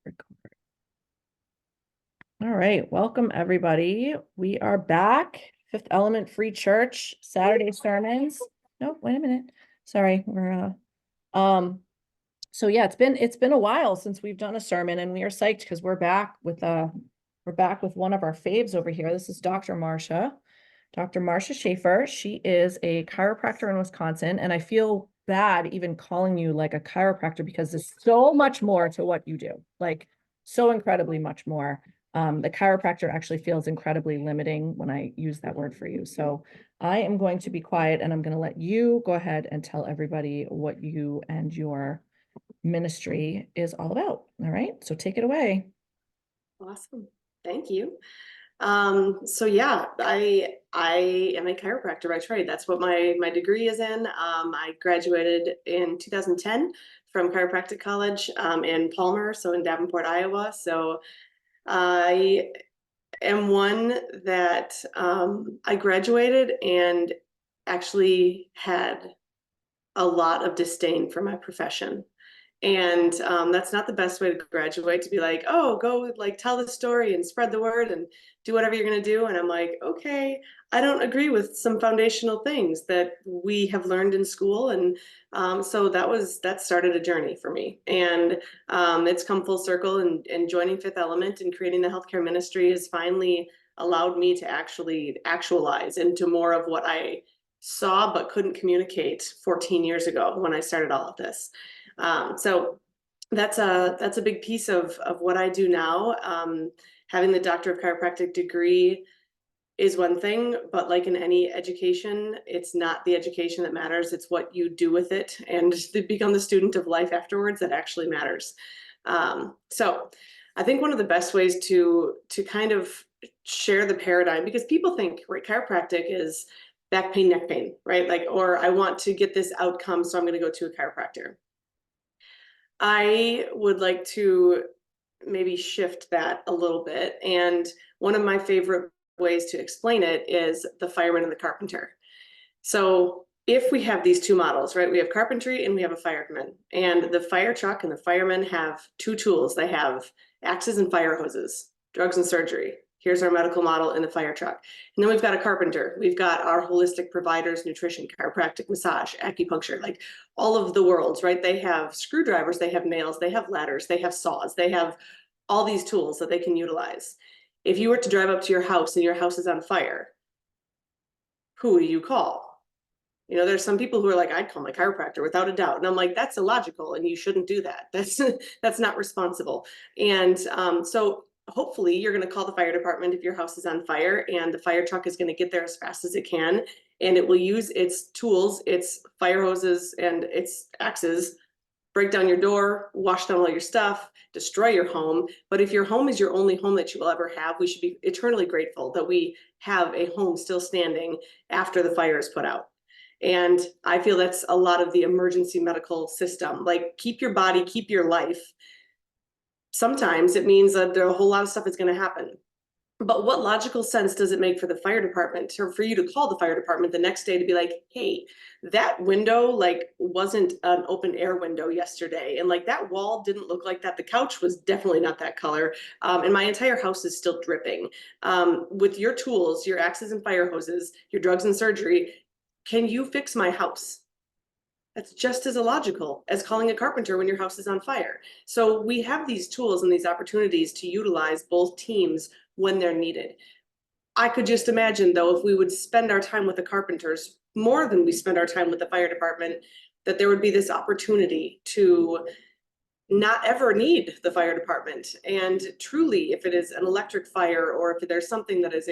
Record. All right, welcome everybody. We are back. Fifth Element Free Church Saturday sermons. No, wait a minute. Sorry, we're so yeah, it's been a while since we've done a sermon, and we are psyched because we're back with one of our faves over here. This is Dr. Marcia. Dr. Marcia Schaefer. She is a chiropractor in Wisconsin, and I feel bad even calling you like a chiropractor because there's so much more to what you do, like so incredibly much more. The chiropractor actually feels incredibly limiting when I use that word for you. So I am going to be quiet and I'm going to let you go ahead and tell everybody what you and your ministry is all about. All right, so take it away. Awesome. Thank you. So yeah, I am a chiropractor by trade. That's what my degree is in. I graduated in 2010 from Chiropractic College in Palmer, so in Davenport, Iowa. So I am one that I graduated and actually had a lot of disdain for my profession. And that's not the best way to graduate, to be like, oh, go like tell the story and spread the word and do whatever you're going to do. And I'm like, okay, I don't agree with some foundational things that we have learned in school. And so that started a journey for me. And it's come full circle, and joining Fifth Element and creating the healthcare ministry has finally allowed me to actually actualize into more of what I saw but couldn't communicate 14 years ago when I started all of this. So that's a big piece of what I do now. Having the Doctor of Chiropractic degree is one thing, but like in any education, it's not the education that matters. It's what you do with it and to become the student of life afterwards that actually matters. So I think one of the best ways to kind of share the paradigm, because people think, right, chiropractic is back pain, neck pain, right? Like, or I want to get this outcome, so I'm going to go to a chiropractor. I would like to maybe shift that a little bit. And one of my favorite ways to explain it is the fireman and the carpenter. So if we have these two models, right, we have carpentry and we have a fireman, and the fire truck and the firemen have two tools. They have axes and fire hoses, drugs and surgery. Here's our medical model in the fire truck. And then we've got a carpenter. We've got our holistic providers, nutrition, chiropractic, massage, acupuncture, like all of the worlds, right? They have screwdrivers, they have nails, they have ladders, they have saws, they have all these tools that they can utilize. If you were to drive up to your house and your house is on fire, who do you call? You know, there's some people who are like, I'd call my chiropractor without a doubt. And I'm like, that's illogical and you shouldn't do that. That's not responsible. And so hopefully you're going to call the fire department if your house is on fire, and the fire truck is going to get there as fast as it can. And it will use its tools, its fire hoses and its axes, break down your door, wash down all your stuff, destroy your home. But if your home is your only home that you will ever have, we should be eternally grateful that we have a home still standing after the fire is put out. And I feel that's a lot of the emergency medical system. Like, keep your body, keep your life. Sometimes it means that there are a whole lot of stuff is going to happen. But what logical sense does it make for the fire department, or for you to call the fire department the next day to be like, hey, that window like wasn't an open air window yesterday, and like that wall didn't look like that, the couch was definitely not that color, and my entire house is still dripping. With your tools, your axes and fire hoses, your drugs and surgery, can you fix my house? That's just as illogical as calling a carpenter when your house is on fire. So we have these tools and these opportunities to utilize both teams when they're needed. I could just imagine, though, if we would spend our time with the carpenters more than we spend our time with the fire department, that there would be this opportunity to not ever need the fire department. And truly, if it is an electric fire, or if there's something that is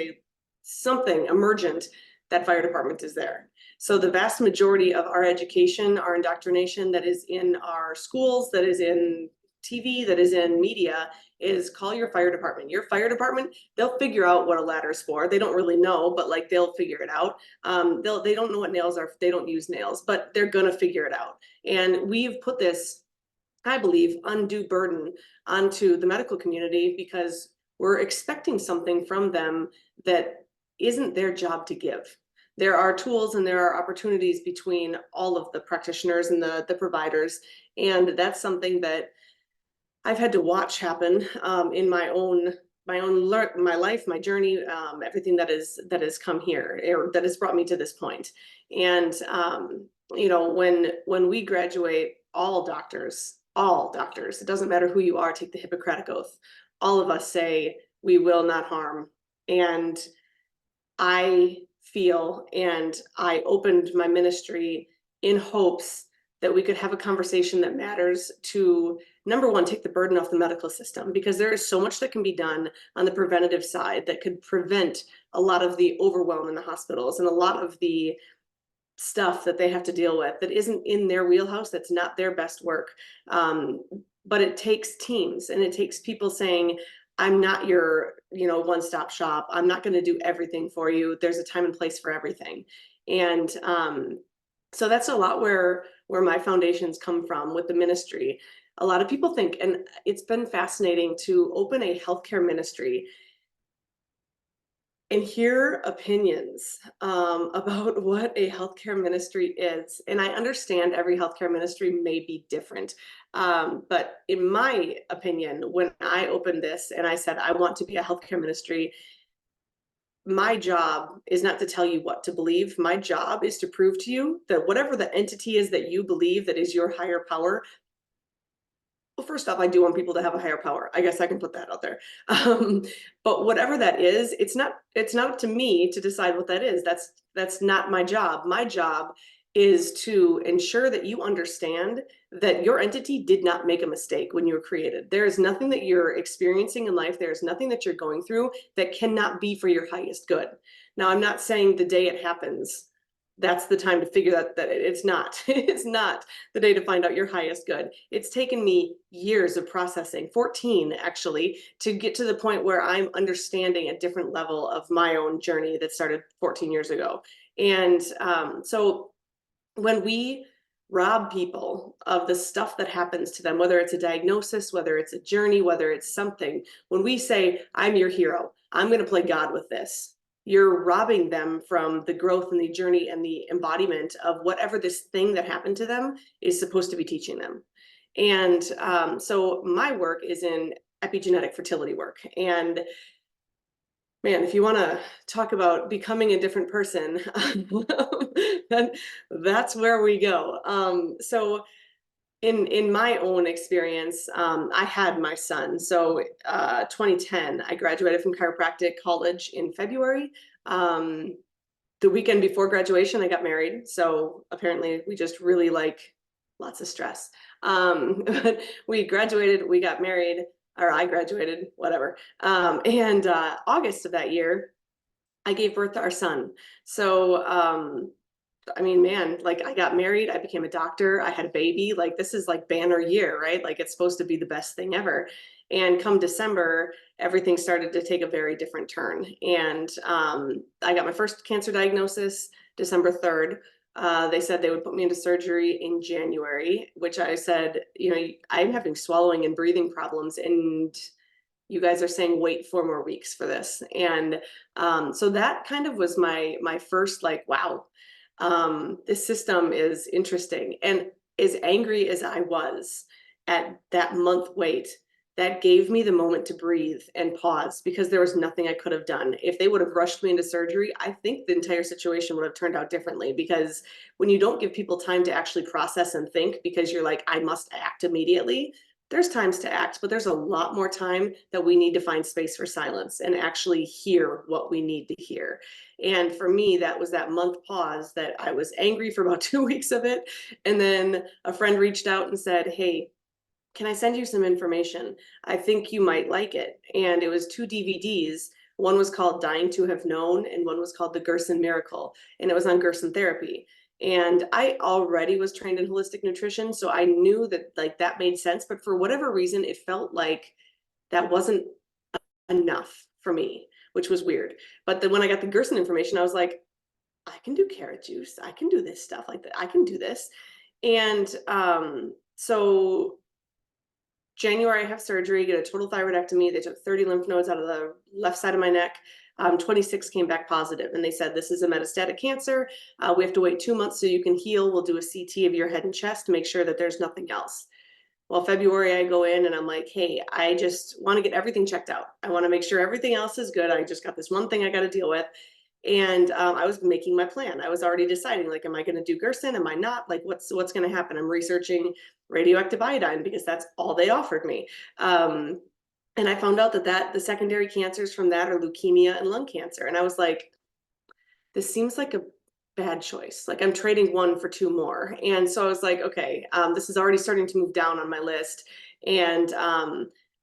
something emergent, that fire department is there. So the vast majority of our education, our indoctrination that is in our schools, that is in TV, that is in media, is call your fire department. Your fire department, they'll figure out what a ladder is for. They don't really know, but like they'll figure it out. They don't know what nails are. They don't use nails, but they're gonna figure it out. And we've put this, I believe, undue burden onto the medical community because we're expecting something from them that isn't their job to give. There are tools and there are opportunities between all of the practitioners and the providers. And that's something that I've had to watch happen in my life, my journey, everything that has come here, or that has brought me to this point. And you know, when we graduate, all doctors, it doesn't matter who you are, take the Hippocratic Oath. All of us say we will not harm. And I feel, and I opened my ministry in hopes that we could have a conversation that matters to, number one, take the burden off the medical system, because there is so much that can be done on the preventative side that could prevent a lot of the overwhelm in the hospitals and a lot of the stuff that they have to deal with that isn't in their wheelhouse, that's not their best work. But it takes teams, and it takes people saying, I'm not your, one-stop shop. I'm not going to do everything for you. There's a time and place for everything. And so that's a lot where my foundations come from with the ministry. A lot of people think, and it's been fascinating to open a healthcare ministry and hear opinions about what a healthcare ministry is. And I understand every healthcare ministry may be different. But in my opinion, when I opened this and I said, I want to be a healthcare ministry, my job is not to tell you what to believe. My job is to prove to you that whatever the entity is that you believe that is your higher power. Well, first off, I do want people to have a higher power. I guess I can put that out there. But whatever that is, it's not up to me to decide what that is. That's not my job. My job is to ensure that you understand that your entity did not make a mistake when you were created. There is nothing that you're experiencing in life. There is nothing that you're going through that cannot be for your highest good. Now, I'm not saying the day it happens, that's the time to figure that it's not. It's not the day to find out your highest good. It's taken me years of processing, 14 actually, to get to the point where I'm understanding a different level of my own journey that started 14 years ago. And so when we rob people of the stuff that happens to them, whether it's a diagnosis, whether it's a journey, whether it's something, when we say, I'm your hero, I'm going to play God with this, you're robbing them from the growth and the journey and the embodiment of whatever this thing that happened to them is supposed to be teaching them. And so my work is in epigenetic fertility work. And man, if you want to talk about becoming a different person, then that's where we go. So in my own experience, I had my son. So 2010, I graduated from chiropractic college in February. The weekend before graduation, I got married. So apparently we just really like lots of stress. But we graduated, we got married, or I graduated, whatever. And August of that year, I gave birth to our son. So I mean, man, like I got married, I became a doctor, I had a baby, like this is like banner year, right? Like it's supposed to be the best thing ever. And come December, everything started to take a very different turn. And I got my first cancer diagnosis December 3rd. They said they would put me into surgery in January, which I said, I'm having swallowing and breathing problems, and you guys are saying wait 4 more weeks for this. And so that kind of was my first like, wow, this system is interesting. And as angry as I was at that month wait, that gave me the moment to breathe and pause, because there was nothing I could have done. If they would have rushed me into surgery, I think the entire situation would have turned out differently, because when you don't give people time to actually process and think, because you're like, I must act immediately, there's times to act, but there's a lot more time that we need to find space for silence and actually hear what we need to hear. And for me, that was that month pause that I was angry for about 2 weeks of it. And then a friend reached out and said, hey, can I send you some information? I think you might like it. And it was 2 DVDs. One was called Dying to Have Known, and one was called The Gerson Miracle. And it was on Gerson therapy. And I already was trained in holistic nutrition, so I knew that like that made sense. But for whatever reason, it felt like that wasn't enough for me, which was weird. But then when I got the Gerson information, I was like, I can do carrot juice. I can do this stuff like that. I can do this. And so January, I have surgery, get a total thyroidectomy. They took 30 lymph nodes out of the left side of my neck. 26 came back positive, and they said, this is a metastatic cancer. We have to wait 2 months so you can heal. We'll do a CT of your head and chest to make sure that there's nothing else. Well, February I go in and I'm like, hey, I just want to get everything checked out. I want to make sure everything else is good. I just got this one thing I got to deal with. And I was making my plan. I was already deciding, like, am I going to do Gerson? Am I not? Like, what's going to happen? I'm researching radioactive iodine because that's all they offered me. And I found out that the secondary cancers from that are leukemia and lung cancer. And I was like, this seems like a bad choice. Like, I'm trading one for two more. And so I was like, okay, this is already starting to move down on my list. And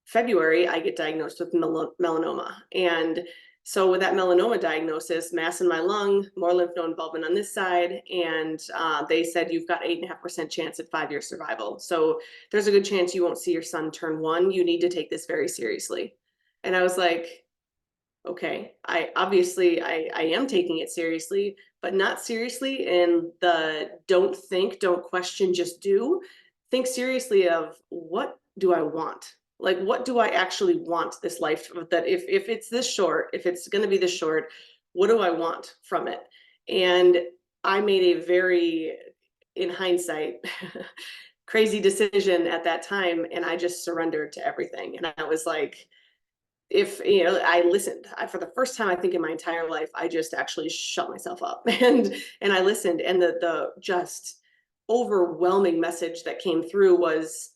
February, I get diagnosed with melanoma. And so with that melanoma diagnosis, mass in my lung, more lymph node involvement on this side, and they said you've got 8.5% chance at 5-year survival. So there's a good chance you won't see your son turn 1. You need to take this very seriously. And I was like, okay, I obviously I am taking it seriously, but not seriously in the don't think, don't question, just do. Think seriously of, what do I want? Like, what do I actually want this life, that if it's this short, if it's going to be this short, what do I want from it? And I made a very, in hindsight, crazy decision at that time, and I just surrendered to everything. And I was like, if I listened. For the first time I think in my entire life, I just actually shut myself up and I listened, and the just overwhelming message that came through was,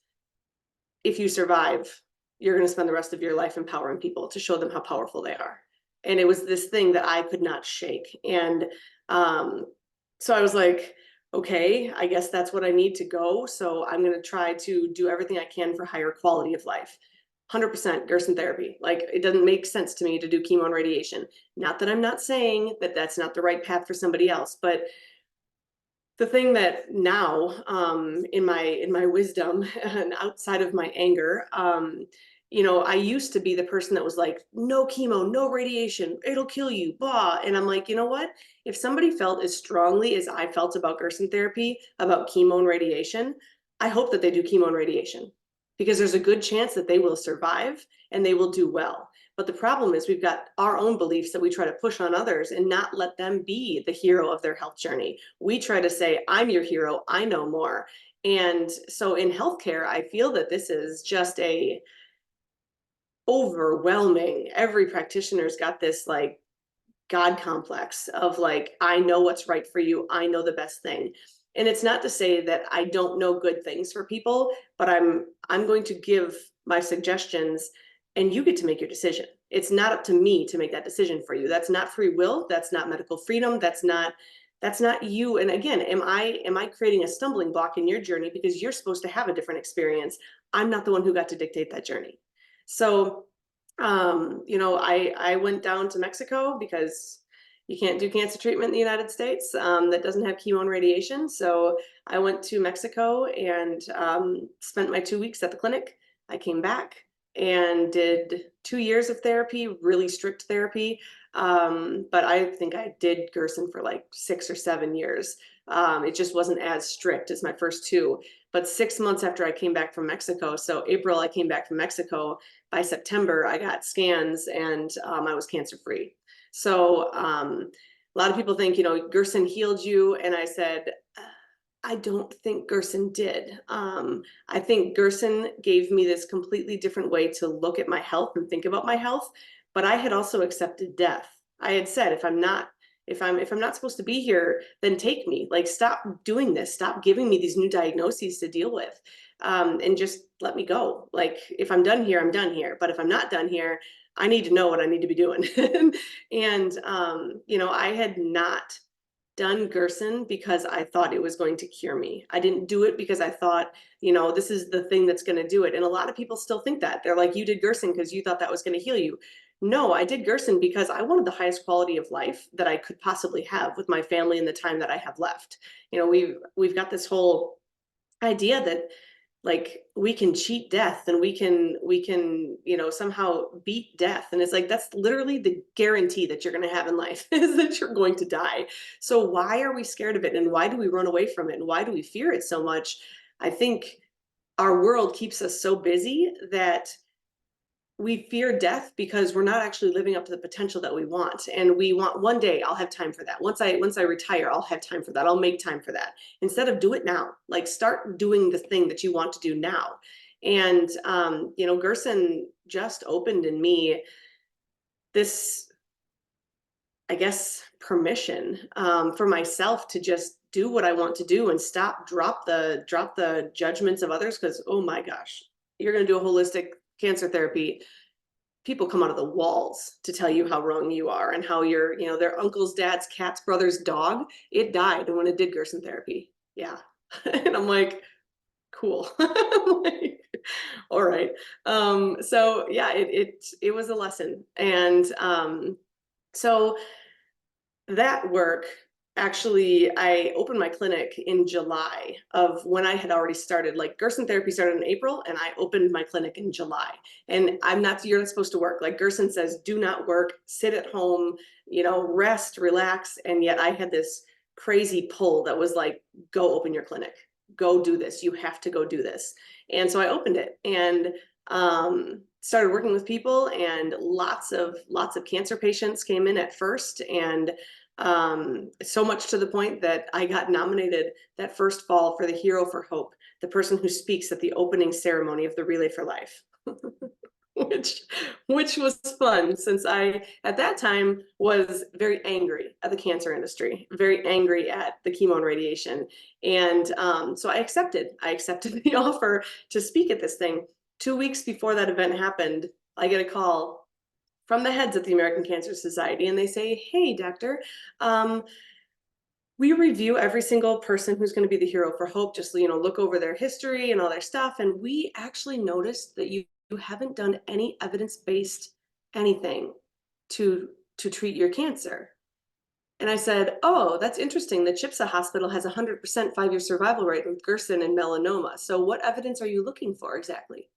if you survive, you're going to spend the rest of your life empowering people to show them how powerful they are. And it was this thing that I could not shake. And so I was like, okay, I guess that's what I need to go. So I'm going to try to do everything I can for higher quality of life. 100% Gerson therapy. Like, it doesn't make sense to me to do chemo and radiation. Not that I'm not saying that that's not the right path for somebody else, but the thing that now, in my wisdom and outside of my anger, I used to be the person that was like, no chemo, no radiation, it'll kill you, blah. And I'm like, you know what? If somebody felt as strongly as I felt about Gerson therapy, about chemo and radiation, I hope that they do chemo and radiation, because there's a good chance that they will survive and they will do well. But the problem is, we've got our own beliefs that we try to push on others and not let them be the hero of their health journey. We try to say, I'm your hero, I know more. And so in healthcare, I feel that this is just a overwhelming, every practitioner's got this like God complex of like, I know what's right for you, I know the best thing. And it's not to say that I don't know good things for people, but I'm going to give my suggestions and you get to make your decision. It's not up to me to make that decision for you. That's not free will, that's not medical freedom, that's not you. And again, am I creating a stumbling block in your journey because you're supposed to have a different experience? I'm not the one who got to dictate that journey. So I went down to Mexico because you can't do cancer treatment in the United States that doesn't have chemo and radiation. So I went to Mexico and spent my 2 weeks at the clinic. I came back and did 2 years of therapy, really strict therapy. But I think I did Gerson for like 6 or 7 years. It just wasn't as strict as my first 2. But 6 months after I came back from Mexico, so April I came back from Mexico, by September I got scans and I was cancer free. So a lot of people think, Gerson healed you. And I said, I don't think Gerson did. I think Gerson gave me this completely different way to look at my health and think about my health. But I had also accepted death. I had said, if I'm not supposed to be here, then take me. Like, stop doing this. Stop giving me these new diagnoses to deal with, and just let me go. Like, if I'm done here, I'm done here. But if I'm not done here, I need to know what I need to be doing. And I had not done Gerson because I thought it was going to cure me. I didn't do it because I thought, this is the thing that's going to do it. And a lot of people still think that. They're like, you did Gerson because you thought that was going to heal you. No, I did Gerson because I wanted the highest quality of life that I could possibly have with my family in the time that I have left. We've got this whole idea that, like, we can cheat death and we can somehow beat death, and it's like, that's literally the guarantee that you're going to have in life, is that you're going to die. So why are we scared of it, and why do we run away from it, and why do we fear it so much? I think our world keeps us so busy that we fear death because we're not actually living up to the potential that we want. And we want, one day I'll have time for that. Once I retire, I'll have time for that. I'll make time for that. Instead of do it now, like start doing the thing that you want to do now. And, you know, Gerson just opened in me this, I guess, permission for myself to just do what I want to do and drop the judgments of others. Cause oh my gosh, you're going to do a holistic cancer therapy. People come out of the walls to tell you how wrong you are and how you're, you know, their uncle's, dad's, cat's, brother's dog, it died when it did Gerson therapy. Yeah. And I'm like, cool. Like, all right. So yeah, it was a lesson. And so that work, actually, I opened my clinic in July of when I had already started. Like Gerson therapy started in April, and I opened my clinic in July. And you're not supposed to work. Like Gerson says, do not work, sit at home, you know, rest, relax. And yet I had this crazy pull that was like, go open your clinic, go do this. You have to go do this. And so I opened it and started working with people, and lots of cancer patients came in at first. And so much to the point that I got nominated that first fall for the Hero for Hope, the person who speaks at the opening ceremony of the Relay for Life. which was fun, since I at that time was very angry at the cancer industry, very angry at the chemo and radiation. And so I accepted the offer to speak at this thing. 2 weeks before that event happened, I get a call from the heads at the American Cancer Society, and they say, hey, doctor, we review every single person who's going to be the Hero for Hope, just, you know, look over their history and all their stuff. And we actually noticed that you haven't done any evidence-based anything to treat your cancer. And I said, oh, that's interesting. The Chipsa Hospital has 100% 5-year survival rate with Gerson and melanoma. So what evidence are you looking for exactly?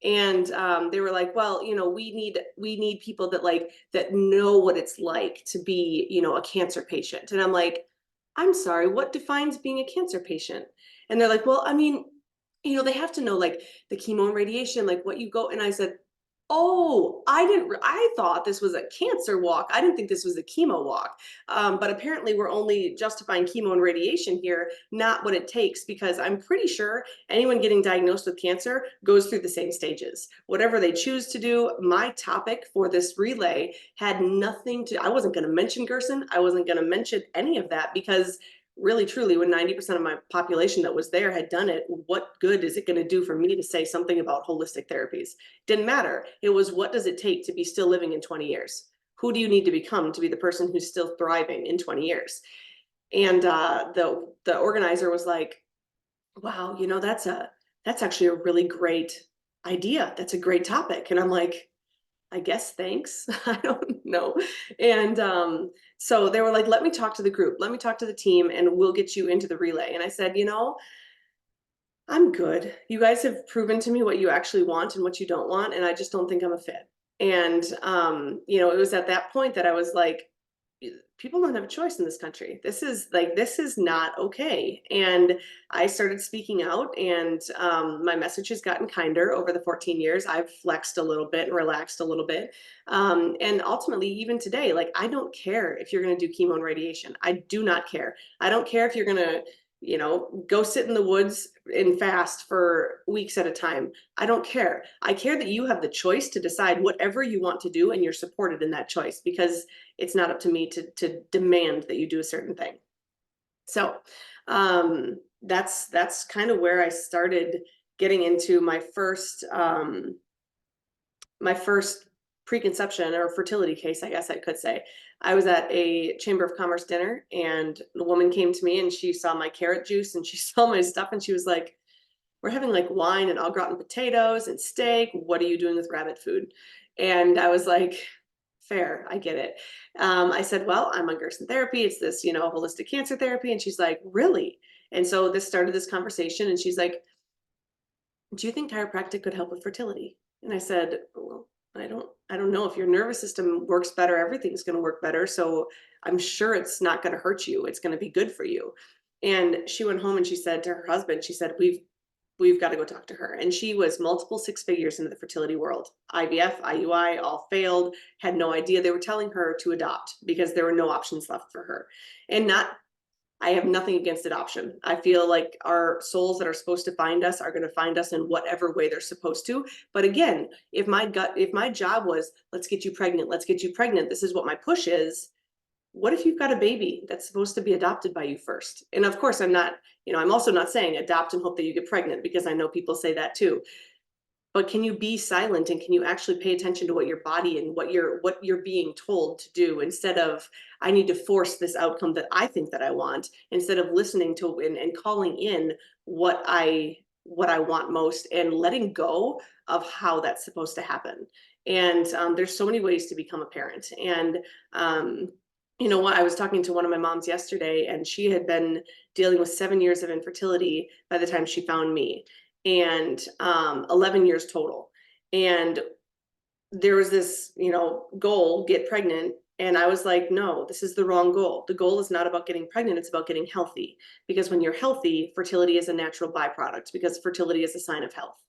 And they were like, well, you know, we need people that know what it's like to be, you know, a cancer patient. And I'm like, I'm sorry, what defines being a cancer patient? And they're like, well, I mean, you know, they have to know like the chemo and radiation, like what you go. And I said, oh, I thought this was a cancer walk. I didn't think this was a chemo walk. But apparently we're only justifying chemo and radiation here, not what it takes, because I'm pretty sure anyone getting diagnosed with cancer goes through the same stages. Whatever they choose to do, my topic for this relay had nothing to, I wasn't going to mention Gerson. I wasn't going to mention any of that, because really truly, when 90% of my population that was there had done it, what good is it going to do for me to say something about holistic therapies? Didn't matter. It was, what does it take to be still living in 20 years? Who do you need to become to be the person who's still thriving in 20 years? And the organizer was like, wow, you know, that's actually a really great idea. That's a great topic. And I'm like, I guess, thanks. I don't know. And so they were like, let me talk to the group, let me talk to the team, and we'll get you into the relay. And I said, you know, I'm good. You guys have proven to me what you actually want and what you don't want, and I just don't think I'm a fit. And you know, it was at that point that I was like, people don't have a choice in this country. This is not okay. And I started speaking out, and my message has gotten kinder over the 14 years. I've flexed a little bit and relaxed a little bit. And ultimately, even today, like, I don't care if you're going to do chemo and radiation. I do not care. I don't care if you're going to, you know, go sit in the woods and fast for weeks at a time. I don't care. I care that you have the choice to decide whatever you want to do, and you're supported in that choice, because it's not up to me to demand that you do a certain thing. So that's kind of where I started getting into my first preconception or fertility case, I guess I could say. I was at a Chamber of Commerce dinner, and the woman came to me, and she saw my carrot juice and she saw my stuff, and she was like, we're having like wine and au gratin potatoes and steak. What are you doing with rabbit food? And I was like, fair, I get it. I said, well, I'm on Gerson therapy. It's this, you know, holistic cancer therapy. And she's like, really? And so this started this conversation, and she's like, do you think chiropractic could help with fertility? And I said, well, I don't know. If your nervous system works better, everything's going to work better. So I'm sure it's not going to hurt you. It's going to be good for you. And she went home and she said to her husband, she said, we've got to go talk to her. And she was multiple six figures into the fertility world. IVF, IUI, all failed, had no idea. They were telling her to adopt because there were no options left for her. And not, I have nothing against adoption. I feel like our souls that are supposed to find us are going to find us in whatever way they're supposed to. But again, if my job was, let's get you pregnant, this is what my push is. What if you've got a baby that's supposed to be adopted by you first? And of course, I'm also not saying adopt and hope that you get pregnant, because I know people say that too. But can you be silent, and can you actually pay attention to what your body and what you're being told to do, instead of, I need to force this outcome that I think that I want, instead of listening to and calling in what I want most, and letting go of how that's supposed to happen. And there's so many ways to become a parent. And you know what, I was talking to one of my moms yesterday, and she had been dealing with 7 years of infertility by the time she found me, and 11 years total. And there was this, goal, get pregnant. And I was like, no, this is the wrong goal. The goal is not about getting pregnant. It's about getting healthy. Because when you're healthy, fertility is a natural byproduct, because fertility is a sign of health.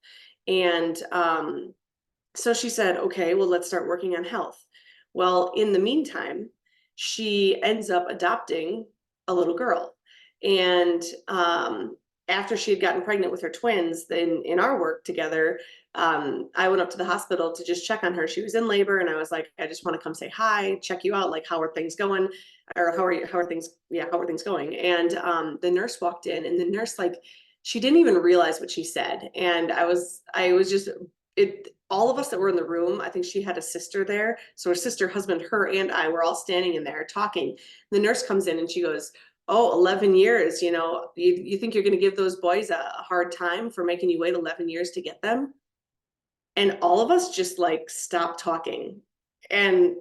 And so she said, okay, well, let's start working on health. Well, in the meantime, she ends up adopting a little girl. And after she had gotten pregnant with her twins, then in our work together, I went up to the hospital to just check on her. She was in labor, and I was like, I just want to come say hi, check you out. Like, how are things going? Or how are things? Yeah, how are things going? And the nurse walked in, and the nurse, like, she didn't even realize what she said. And I was just, all of us that were in the room, I think she had a sister there. So her sister, husband, her, and I were all standing in there talking. The nurse comes in and she goes, oh, 11 years, you think you're going to give those boys a hard time for making you wait 11 years to get them? And all of us just like stopped talking. And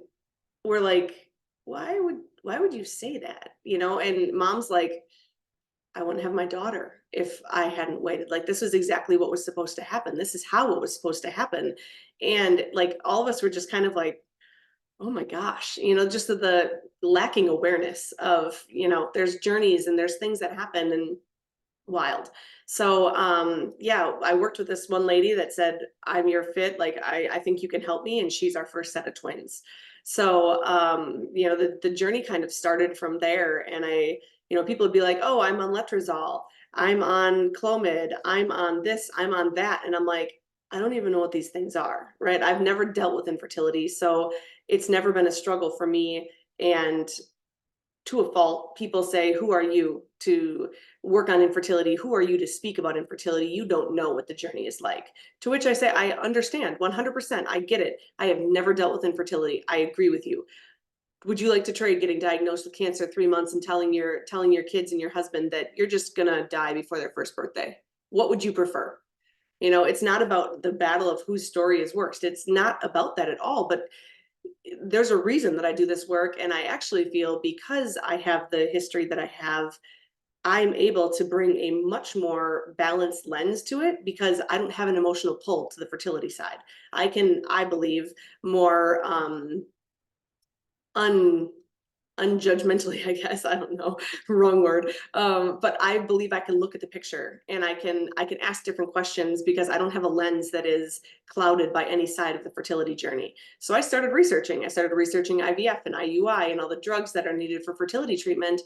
we're like, why would you say that? And mom's like, I wouldn't have my daughter if I hadn't waited. Like, this was exactly what was supposed to happen. This is how it was supposed to happen. And like, all of us were just kind of like, oh my gosh, just the lacking awareness of, there's journeys and there's things that happen, and wild. So yeah, I worked with this one lady that said, I'm your fit, like, I think you can help me. And she's our first set of twins. So the journey kind of started from there. And people would be like, oh, I'm on letrozole, I'm on Clomid, I'm on this, I'm on that. And I'm like, I don't even know what these things are, right? I've never dealt with infertility, so it's never been a struggle for me. And to a fault, people say, who are you to work on infertility? Who are you to speak about infertility? You don't know what the journey is like. To which I say, I understand 100%. I get it. I have never dealt with infertility. I agree with you. Would you like to trade getting diagnosed with cancer 3 months and telling your kids and your husband that you're just gonna die before their first birthday? What would you prefer? It's not about the battle of whose story is worst. It's not about that at all. But there's a reason that I do this work. And I actually feel, because I have the history that I have, I'm able to bring a much more balanced lens to it, because I don't have an emotional pull to the fertility side. I believe, more unjudgmentally, I guess, I don't know, wrong word. But I believe I can look at the picture, and I can ask different questions, because I don't have a lens that is clouded by any side of the fertility journey. So I started researching IVF and IUI and all the drugs that are needed for fertility treatment.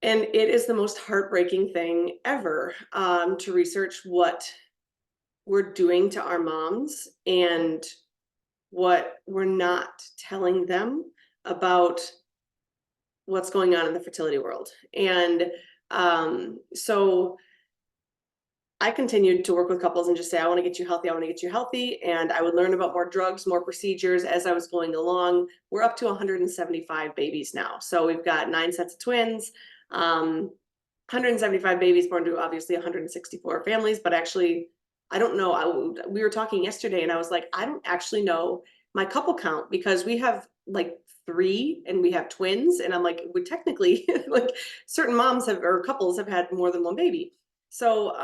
And it is the most heartbreaking thing ever, to research what we're doing to our moms, and what we're not telling them about what's going on in the fertility world. And so I continued to work with couples and just say, I want to get you healthy. I want to get you healthy. And I would learn about more drugs, more procedures as I was going along. We're up to 175 babies now. So we've got 9 sets of twins, 175 babies born to obviously 164 families. But actually, I don't know. We were talking yesterday, and I was like, I don't actually know my couple count, because we have like 3 and we have twins. And I'm like, we technically, like, certain moms have, or couples have had more than one baby. So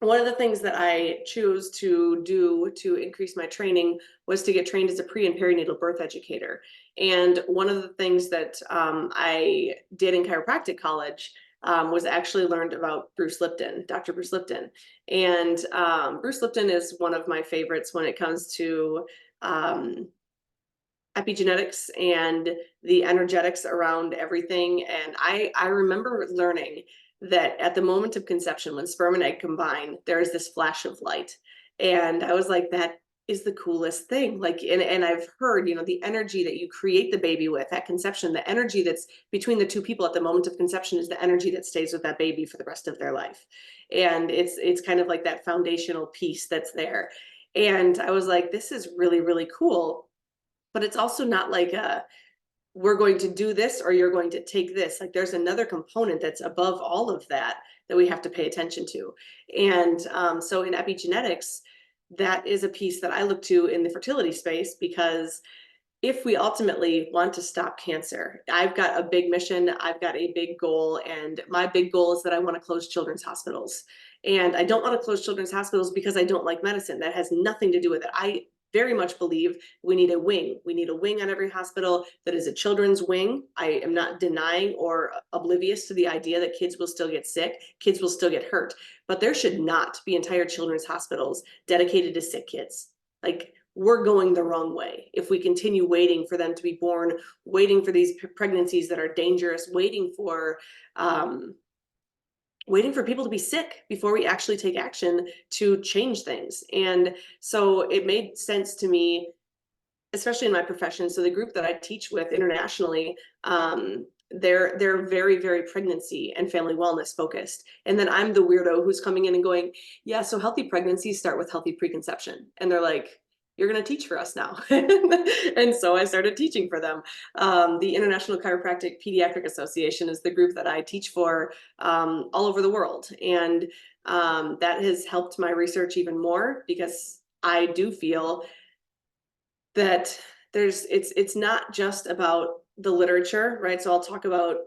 one of the things that I chose to do to increase my training was to get trained as a pre and perinatal birth educator. And one of the things that I did in chiropractic college, was actually learned about Bruce Lipton, Dr. Bruce Lipton. And Bruce Lipton is one of my favorites when it comes to epigenetics and the energetics around everything. And I remember learning that at the moment of conception, when sperm and egg combine, there is this flash of light. And I was like, that is the coolest thing. Like, and I've heard, you know, the energy that you create the baby with at conception, the energy that's between the two people at the moment of conception is the energy that stays with that baby for the rest of their life. And it's kind of like that foundational piece that's there. And I was like, this is really, really cool. But it's also not like we're going to do this or you're going to take this. Like there's another component that's above all of that that we have to pay attention to. And so in epigenetics, that is a piece that I look to in the fertility space, because if we ultimately want to stop cancer, I've got a big mission, I've got a big goal, and my big goal is that I want to close children's hospitals. And I don't want to close children's hospitals because I don't like medicine. That has nothing to do with it. I very much believe we need a wing. We need a wing on every hospital that is a children's wing. I am not denying or oblivious to the idea that kids will still get sick, kids will still get hurt, but there should not be entire children's hospitals dedicated to sick kids. Like, we're going the wrong way if we continue waiting for them to be born, waiting for these pregnancies that are dangerous, waiting for people to be sick before we actually take action to change things. And so it made sense to me, especially in my profession. So the group that I teach with internationally, they're very, very pregnancy and family wellness focused. And then I'm the weirdo who's coming in and going, yeah, so healthy pregnancies start with healthy preconception. And they're like, you're going to teach for us now. And so I started teaching for them. The International Chiropractic Pediatric Association is the group that I teach for all over the world. And that has helped my research even more, because I do feel that it's not just about the literature, right? So I'll talk about,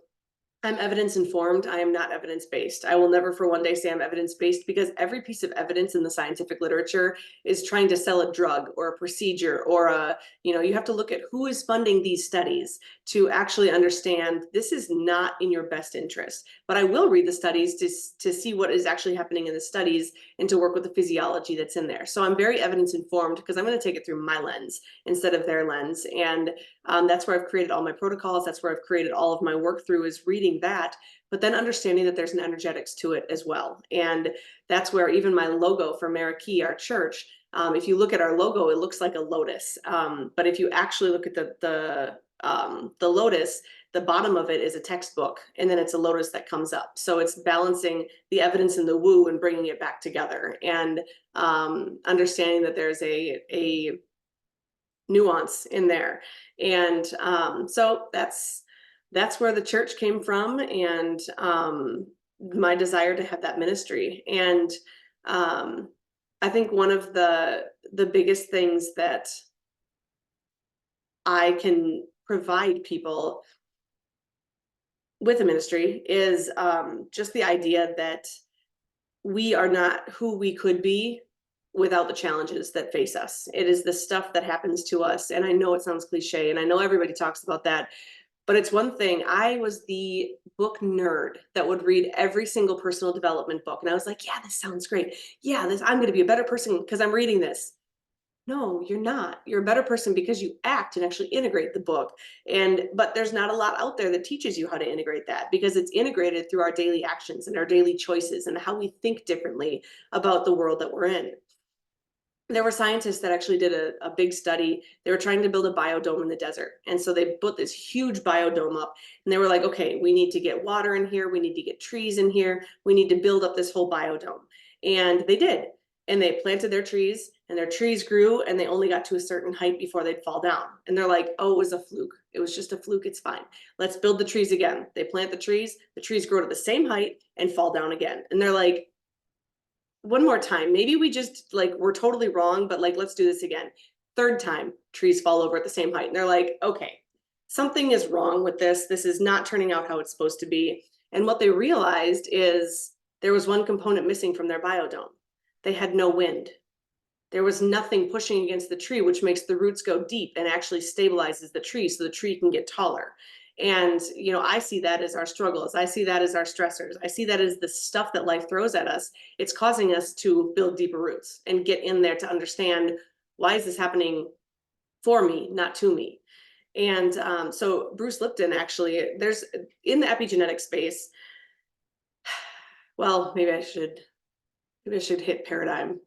I'm evidence informed. I am not evidence based. I will never for one day say I'm evidence based, because every piece of evidence in the scientific literature is trying to sell a drug or a procedure or you have to look at who is funding these studies to actually understand this is not in your best interest. But I will read the studies to see what is actually happening in the studies and to work with the physiology that's in there. So I'm very evidence informed, because I'm going to take it through my lens instead of their lens. And that's where I've created all my protocols. That's where I've created all of my work through, is reading that, but then understanding that there's an energetics to it as well. And that's where even my logo for Meraki, our church, if you look at our logo, it looks like a lotus. But if you actually look at the lotus, the bottom of it is a textbook, and then it's a lotus that comes up. So it's balancing the evidence and the woo and bringing it back together, and understanding that there's a nuance in there. And so that's where the church came from, and my desire to have that ministry. And I think one of the biggest things that I can provide people with a ministry is just the idea that we are not who we could be without the challenges that face us. It is the stuff that happens to us. And I know it sounds cliche, and I know everybody talks about that, but it's one thing. I was the book nerd that would read every single personal development book. And I was like, yeah, this sounds great. Yeah, I'm going to be a better person because I'm reading this. No, you're not. You're a better person because you act and actually integrate the book. But there's not a lot out there that teaches you how to integrate that, because it's integrated through our daily actions and our daily choices and how we think differently about the world that we're in. There were scientists that actually did a big study. They were trying to build a biodome in the desert. And so they put this huge biodome up, and they were like, okay, we need to get water in here. We need to get trees in here. We need to build up this whole biodome. And they did. And they planted their trees, and their trees grew, and they only got to a certain height before they'd fall down. And they're like, oh, it was a fluke. It was just a fluke. It's fine. Let's build the trees again. They plant the trees grow to the same height and fall down again. And they're like, one more time, maybe we just we're totally wrong, but let's do this again. Third time, trees fall over at the same height. And they're like, okay, something is wrong with this. This is not turning out how it's supposed to be. And what they realized is there was one component missing from their biodome. They had no wind. There was nothing pushing against the tree, which makes the roots go deep and actually stabilizes the tree so the tree can get taller. And, you know, I see that as our struggles. I see that as our stressors. I see that as the stuff that life throws at us. It's causing us to build deeper roots and get in there to understand, why is this happening for me, not to me? And so Bruce Lipton, actually, there's in the epigenetic space. Well, maybe I should hit paradigm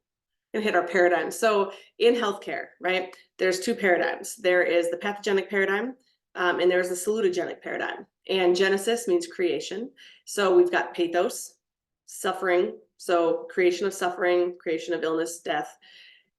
and hit our paradigm. So in healthcare, right, there's two paradigms. There is the pathogenic paradigm, and there's the salutogenic paradigm. And genesis means creation. So we've got pathos, suffering. So creation of suffering, creation of illness, death.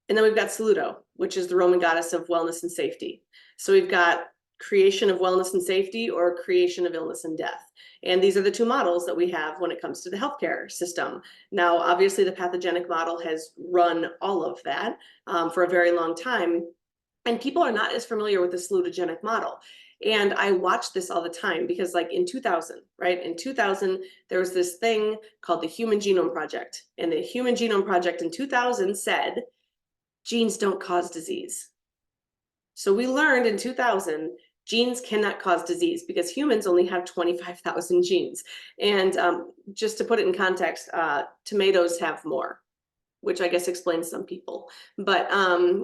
And then we've got saluto, which is the Roman goddess of wellness and safety. So we've got creation of wellness and safety, or creation of illness and death. And these are the two models that we have when it comes to the healthcare system. Now, obviously, the pathogenic model has run all of that for a very long time. And people are not as familiar with the salutogenic model. And I watch this all the time because, like, in 2000, right? In 2000, there was this thing called the Human Genome Project. And the Human Genome Project in 2000 said, genes don't cause disease. So we learned in 2000, genes cannot cause disease because humans only have 25,000 genes. And just to put it in context, tomatoes have more, which I guess explains some people. But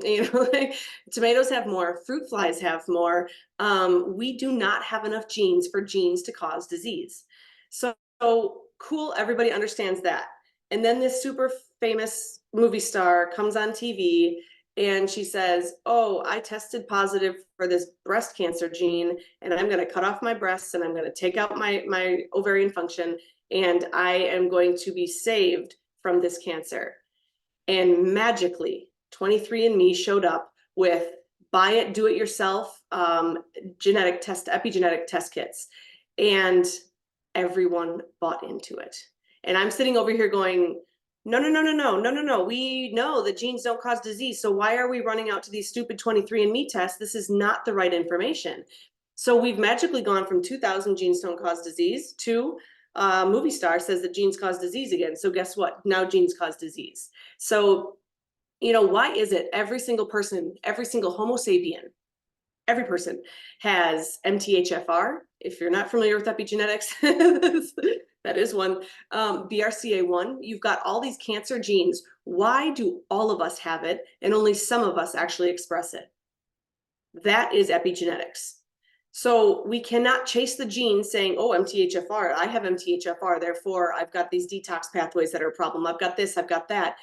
you know, like, tomatoes have more, fruit flies have more. We do not have enough genes for genes to cause disease. So cool, everybody understands that. And then this super famous movie star comes on TV and she says, oh, I tested positive for this breast cancer gene, and I'm going to cut off my breasts, and I'm going to take out my ovarian function, and I am going to be saved from this cancer. And magically, 23andMe showed up with buy it, do it yourself, epigenetic test kits. And everyone bought into it. And I'm sitting over here going, no. We know that genes don't cause disease. So why are we running out to these stupid 23andMe tests? This is not the right information. So we've magically gone from 2000 genes don't cause disease to movie star says that genes cause disease again. So guess what? Now genes cause disease. So, you know, why is it every single person, every single Homo sapien, every person has MTHFR? If you're not familiar with epigenetics, that is one. BRCA1, you've got all these cancer genes. Why do all of us have it and only some of us actually express it? That is epigenetics. So we cannot chase the gene saying, oh, MTHFR, I have MTHFR, therefore I've got these detox pathways that are a problem. I've got this, I've got that.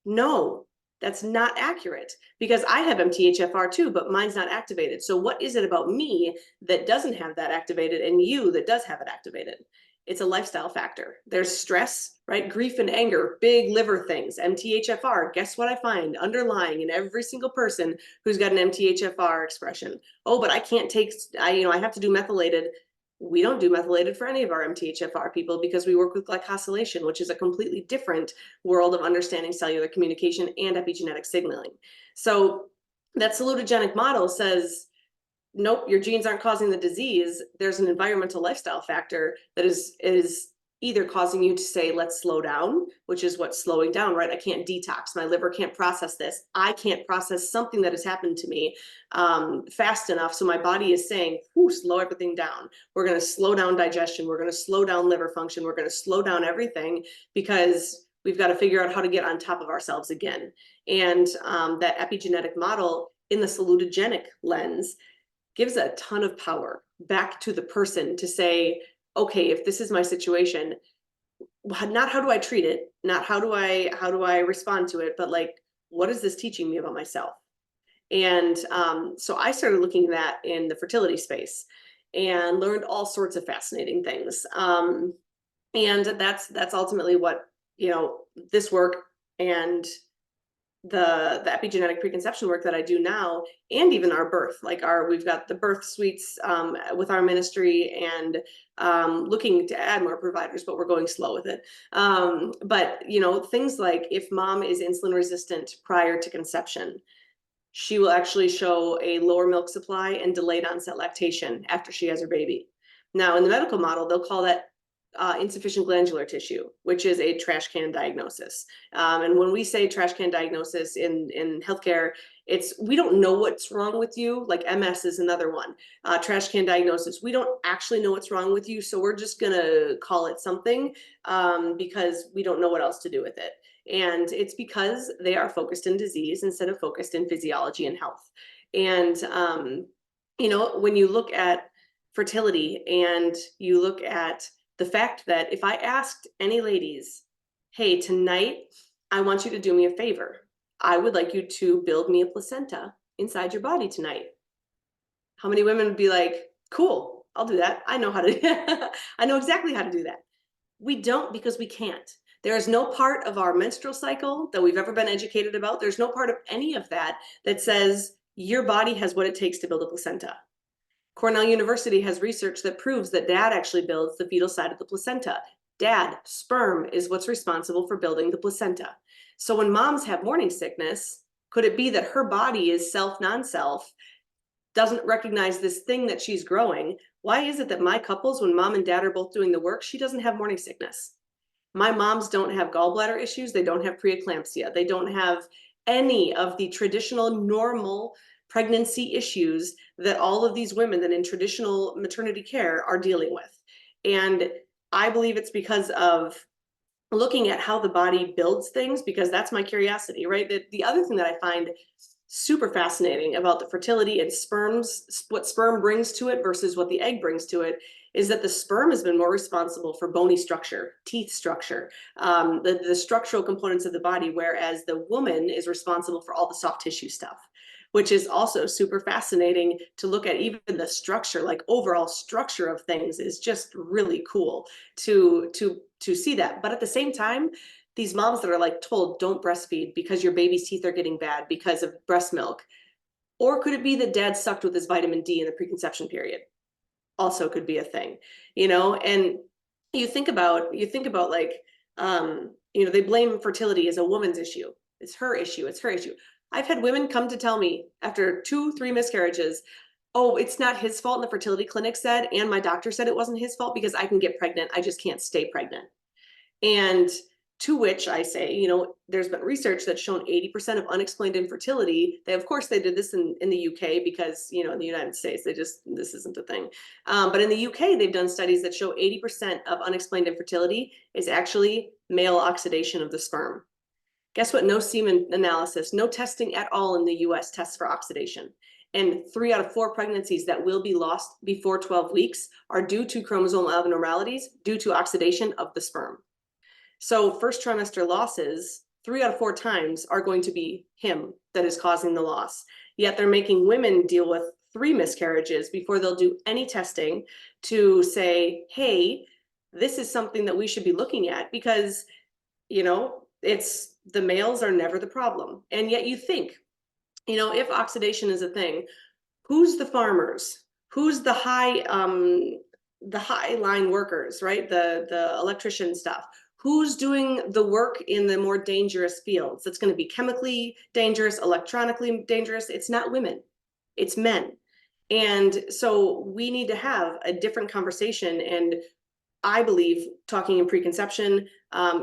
No, that's not accurate, because I have MTHFR too, but mine's not activated. So what is it about me that doesn't have that activated and you that does have it activated? It's a lifestyle factor. There's stress, right? Grief and anger, big liver things, MTHFR. Guess what I find underlying in every single person who's got an MTHFR expression? Oh, but I can't take, I have to do methylated. We don't do methylated for any of our MTHFR people because we work with glycosylation, which is a completely different world of understanding cellular communication and epigenetic signaling. So that salutogenic model says, nope, your genes aren't causing the disease. There's an environmental lifestyle factor that is either causing you to say, let's slow down, which is what's slowing down, right? I can't detox. My liver can't process this. I can't process something that has happened to me fast enough. So my body is saying, slow everything down. We're going to slow down digestion. We're going to slow down liver function. We're going to slow down everything because we've got to figure out how to get on top of ourselves again. And that epigenetic model in the salutogenic lens gives a ton of power back to the person to say, okay, if this is my situation, not how do I treat it, not how do I respond to it, but like, what is this teaching me about myself? And so I started looking at that in the fertility space and learned all sorts of fascinating things. And that's ultimately what, this work and the epigenetic preconception work that I do now, and even our birth, we've got the birth suites with our ministry, and looking to add more providers, but we're going slow with it. But things like if mom is insulin resistant prior to conception, she will actually show a lower milk supply and delayed onset lactation after she has her baby. Now in the medical model, they'll call that insufficient glandular tissue, which is a trash can diagnosis. And when we say trash can diagnosis in healthcare, we don't know what's wrong with you. Like MS is another one. Trash can diagnosis. We don't actually know what's wrong with you, so we're just gonna call it something because we don't know what else to do with it. And it's because they are focused in disease instead of focused in physiology and health. And when you look at fertility and you look at the fact that if I asked any ladies, hey, tonight I want you to do me a favor. I would like you to build me a placenta inside your body tonight. How many women would be like, cool, I'll do that. I know how to, I know exactly how to do that. We don't, because we can't. There is no part of our menstrual cycle that we've ever been educated about. There's no part of any of that that says your body has what it takes to build a placenta. Cornell University has research that proves that dad actually builds the fetal side of the placenta. Dad, sperm, is what's responsible for building the placenta. So when moms have morning sickness, could it be that her body is self, non-self, doesn't recognize this thing that she's growing? Why is it that my couples, when mom and dad are both doing the work, she doesn't have morning sickness? My moms don't have gallbladder issues. They don't have preeclampsia. They don't have any of the traditional normal pregnancy issues that all of these women that in traditional maternity care are dealing with. And I believe it's because of looking at how the body builds things, because that's my curiosity, right? The other thing that I find super fascinating about the fertility and sperms, what sperm brings to it versus what the egg brings to it, is that the sperm has been more responsible for bony structure, teeth structure, the structural components of the body, whereas the woman is responsible for all the soft tissue stuff, which is also super fascinating to look at. Even the structure, like overall structure of things, is just really cool to see that. But at the same time, these moms that are like told don't breastfeed because your baby's teeth are getting bad because of breast milk, or could it be that dad sucked with his vitamin D in the preconception period? Also could be a thing, and you think about like, they blame fertility as a woman's issue. It's her issue. It's her issue. I've had women come to tell me after 2-3 miscarriages, oh, it's not his fault. And the fertility clinic said, and my doctor said it wasn't his fault because I can get pregnant. I just can't stay pregnant. And to which I say, there's been research that's shown 80% of unexplained infertility. Of course, they did this in the UK because, in the United States, this isn't a thing. But in the UK, they've done studies that show 80% of unexplained infertility is actually male oxidation of the sperm. Guess what? No semen analysis, no testing at all in the US tests for oxidation. And 3 out of 4 pregnancies that will be lost before 12 weeks are due to chromosomal abnormalities due to oxidation of the sperm. So first trimester losses, 3 out of 4 times, are going to be him that is causing the loss. Yet they're making women deal with 3 miscarriages before they'll do any testing to say, hey, this is something that we should be looking at, because, it's the males are never the problem. And yet you think, if oxidation is a thing, who's the farmers? Who's the high line workers, right? The electrician stuff. Who's doing the work in the more dangerous fields? That's going to be chemically dangerous, electronically dangerous. It's not women, it's men. And so we need to have a different conversation. And I believe talking in preconception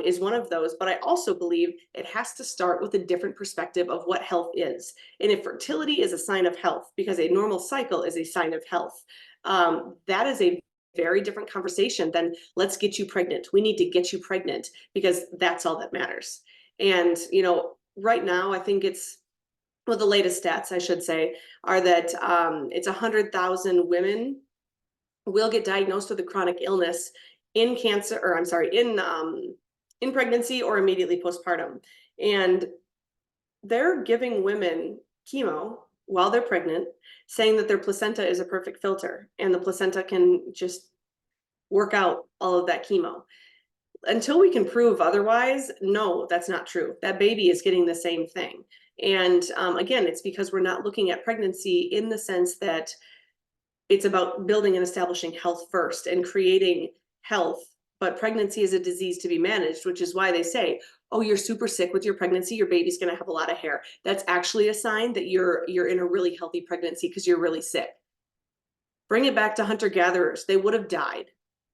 is one of those, but I also believe it has to start with a different perspective of what health is. And if fertility is a sign of health, because a normal cycle is a sign of health, that is a very different conversation than let's get you pregnant. We need to get you pregnant because that's all that matters. And, right now, I think the latest stats, I should say, are that it's 100,000 women will get diagnosed with a chronic illness in pregnancy or immediately postpartum. And they're giving women chemo while they're pregnant, saying that their placenta is a perfect filter and the placenta can just work out all of that chemo. Until we can prove otherwise, no, that's not true. That baby is getting the same thing. And again, it's because we're not looking at pregnancy in the sense that it's about building and establishing health first and creating health. But pregnancy is a disease to be managed, which is why they say, oh, you're super sick with your pregnancy, your baby's going to have a lot of hair. That's actually a sign that you're in a really healthy pregnancy because you're really sick. Bring it back to hunter-gatherers. They would have died.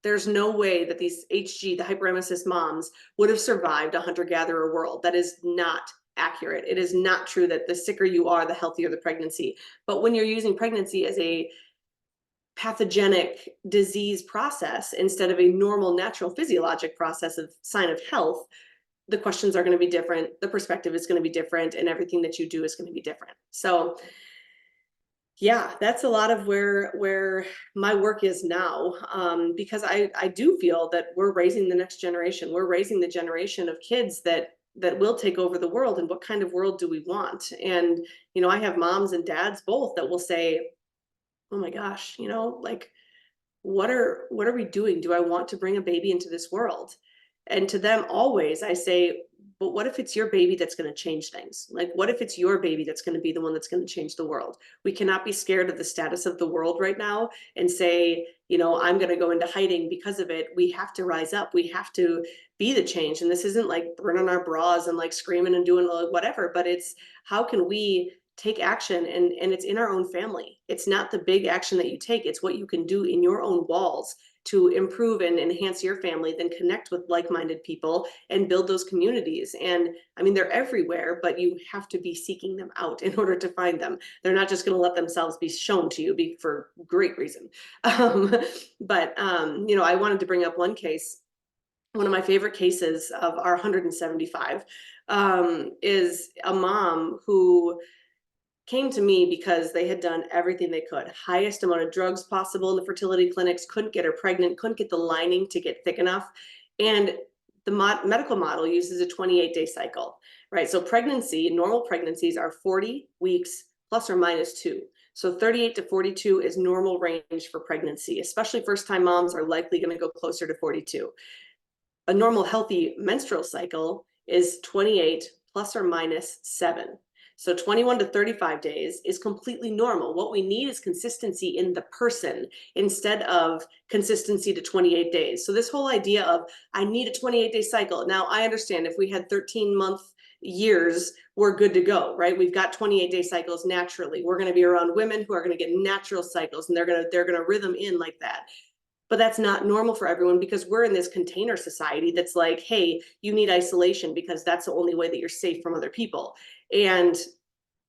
There's no way that these HG, the hyperemesis moms, would have survived a hunter-gatherer world. That is not accurate. It is not true that the sicker you are, the healthier the pregnancy. But when you're using pregnancy as a pathogenic disease process instead of a normal, natural, physiologic process of sign of health, the questions are going to be different, the perspective is going to be different, and everything that you do is going to be different. So yeah, that's a lot of where my work is now, because I do feel that we're raising the next generation. We're raising the generation of kids that will take over the world. And what kind of world do we want? And I have moms and dads both that will say, oh my gosh, like, what are we doing? Do I want to bring a baby into this world? And to them always I say, but what if it's your baby that's going to change things? Like, what if it's your baby that's going to be the one that's going to change the world? We cannot be scared of the status of the world right now and say, I'm going to go into hiding because of it. We have to rise up. We have to be the change. And this isn't like burning our bras and like screaming and doing whatever, but it's how can we take action, and it's in our own family. It's not the big action that you take, it's what you can do in your own walls to improve and enhance your family, then connect with like-minded people and build those communities. And I mean, they're everywhere, but you have to be seeking them out in order to find them. They're not just going to let themselves be shown to you for great reason. But I wanted to bring up one case. One of my favorite cases of our 175 is a mom who came to me because they had done everything they could, highest amount of drugs possible in the fertility clinics, couldn't get her pregnant, couldn't get the lining to get thick enough. And the medical model uses a 28-day cycle, right? So pregnancy, normal pregnancies are 40 weeks plus or minus 2. So 38 to 42 is normal range for pregnancy, especially first-time moms are likely going to go closer to 42. A normal healthy menstrual cycle is 28 plus or minus 7. So 21 to 35 days is completely normal. What we need is consistency in the person instead of consistency to 28 days. So this whole idea of I need a 28-day cycle. Now I understand if we had 13-month years, we're good to go, right? We've got 28-day cycles naturally. We're going to be around women who are going to get natural cycles, and they're going to rhythm in like that. But that's not normal for everyone because we're in this container society that's like, hey, you need isolation because that's the only way that you're safe from other people. And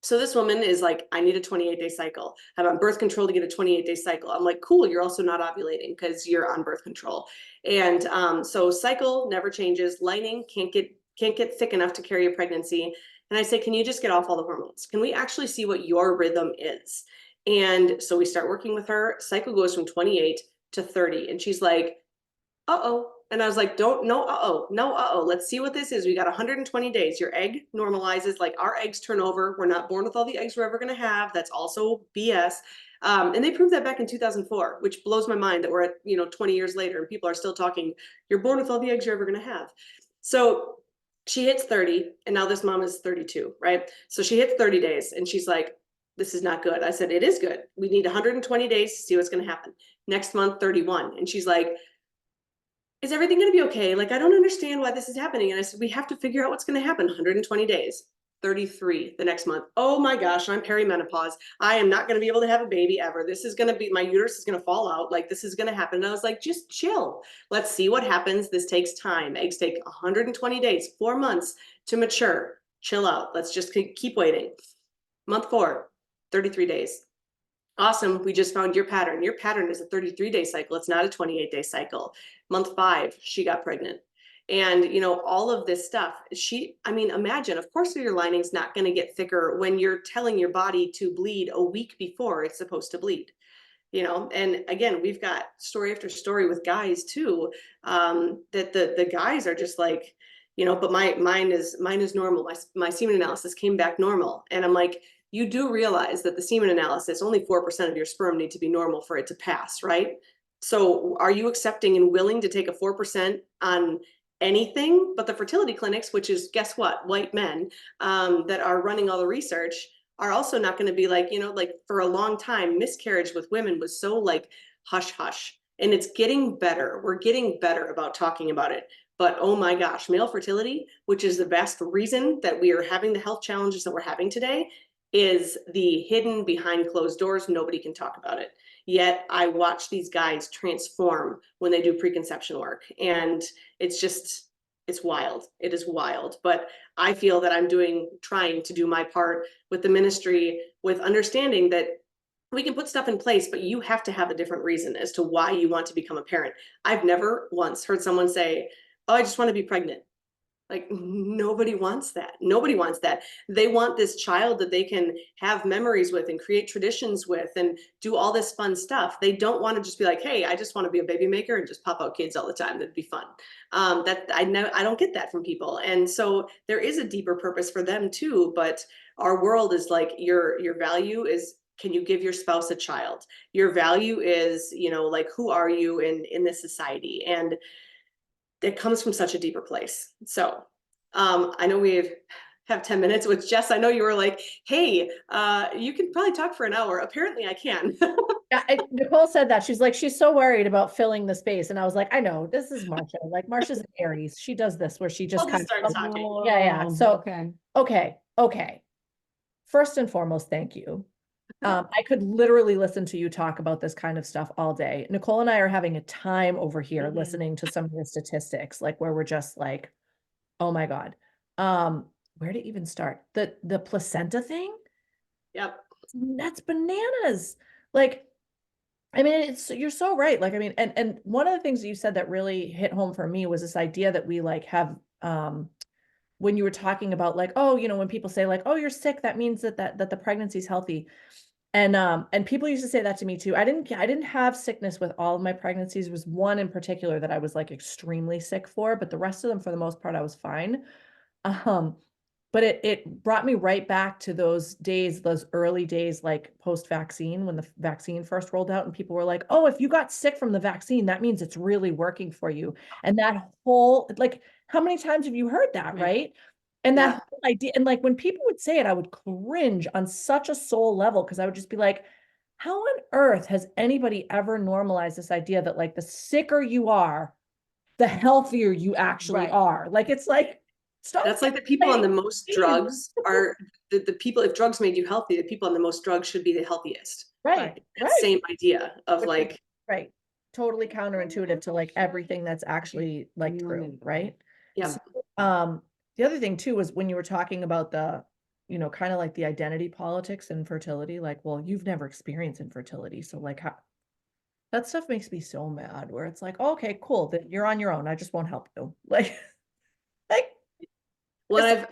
so this woman is like, I need a 28-day cycle. I'm on birth control to get a 28-day cycle. I'm like, cool, you're also not ovulating because you're on birth control. And so cycle never changes. Lining can't get thick enough to carry a pregnancy. And I say, can you just get off all the hormones? Can we actually see what your rhythm is? And so we start working with her. Cycle goes from 28 to 30. And she's like, uh-oh. And I was like, no, let's see what this is. We got 120 days. Your egg normalizes, like our eggs turn over. We're not born with all the eggs we're ever going to have. That's also BS. And they proved that back in 2004, which blows my mind that we're at, 20 years later and people are still talking, you're born with all the eggs you're ever going to have. So she hits 30 and now this mom is 32, right? So she hits 30 days and she's like, this is not good. I said, it is good. We need 120 days to see what's going to happen. Next month, 31. And she's like, is everything going to be okay? Like, I don't understand why this is happening. And I said, we have to figure out what's going to happen. 120 days, 33 the next month. Oh my gosh, I'm perimenopause. I am not going to be able to have a baby ever. This is going to be, my uterus is going to fall out. Like, this is going to happen. And I was like, just chill. Let's see what happens. This takes time. Eggs take 120 days, 4 months to mature. Chill out. Let's just keep waiting. Month 4, 33 days. Awesome. We just found your pattern. Your pattern is a 33-day cycle. It's not a 28-day cycle. Month 5, she got pregnant. And, all of this stuff, imagine, of course, your lining's not going to get thicker when you're telling your body to bleed a week before it's supposed to bleed. And again, we've got story after story with guys too, that the guys are just like, but mine is normal. My semen analysis came back normal. And I'm like, you do realize that the semen analysis, only 4% of your sperm need to be normal for it to pass, right? So are you accepting and willing to take a 4% on anything but the fertility clinics, which is, guess what, white men that are running all the research are also not going to be like, like for a long time, miscarriage with women was so like hush hush, and it's getting better. We're getting better about talking about it. But oh my gosh, male fertility, which is the vast reason that we are having the health challenges that we're having today, is the hidden behind closed doors. Nobody can talk about it. Yet I watch these guys transform when they do preconception work. And it's wild. It is wild. But I feel that I'm trying to do my part with the ministry, with understanding that we can put stuff in place, but you have to have a different reason as to why you want to become a parent. I've never once heard someone say, oh, I just want to be pregnant. Like, nobody wants that. Nobody wants that. They want this child that they can have memories with and create traditions with and do all this fun stuff. They don't want to just be like, hey, I just want to be a baby maker and just pop out kids all the time. That'd be fun. That I know I don't get that from people. And so there is a deeper purpose for them too. But our world is like, your value is, can you give your spouse a child? Your value is, like, who are you in this society? And it comes from such a deeper place. So I know we have 10 minutes with Jess. I know you were like, hey, you can probably talk for an hour. Apparently I can. Yeah, Nicole said that. She's like, she's so worried about filling the space. And I was like, I know, this is Marcia. Like, Marcia's an Aries. She does this where she just I'll kind just start of, talking. yeah. So, okay. okay. First and foremost, thank you. I could literally listen to you talk about this kind of stuff all day. Nicole and I are having a time over here listening to some of the statistics, like where we're just like, oh my God. Where to even start? The placenta thing? Yep. That's bananas. Like, I mean, you're so right. Like, I mean, and one of the things that you said that really hit home for me was this idea that we like have when you were talking about like, oh, when people say like, oh, you're sick, that means that the pregnancy's healthy. And people used to say that to me too. I didn't have sickness with all of my pregnancies. There was one in particular that I was like extremely sick for, but the rest of them, for the most part, I was fine. Um, but it brought me right back to those days, those early days, like post-vaccine, when the vaccine first rolled out and people were like, oh, if you got sick from the vaccine, that means it's really working for you. And that whole, like, how many times have you heard that, right? And that whole idea, and like when people would say it, I would cringe on such a soul level because I would just be like, how on earth has anybody ever normalized this idea that like the sicker you are, the healthier you actually are? Like, it's like, stop. That's like the people on the most drugs are the people, if drugs made you healthy, the people on the most drugs should be the healthiest. Right. Same idea of like, right. Totally counterintuitive to like everything that's actually like true, right? yeah. So, the other thing too was when you were talking about the, kind of like the identity politics and fertility, like, well, you've never experienced infertility. So like how that stuff makes me so mad where it's like, oh, okay, cool, that you're on your own. I just won't help you. Like Well,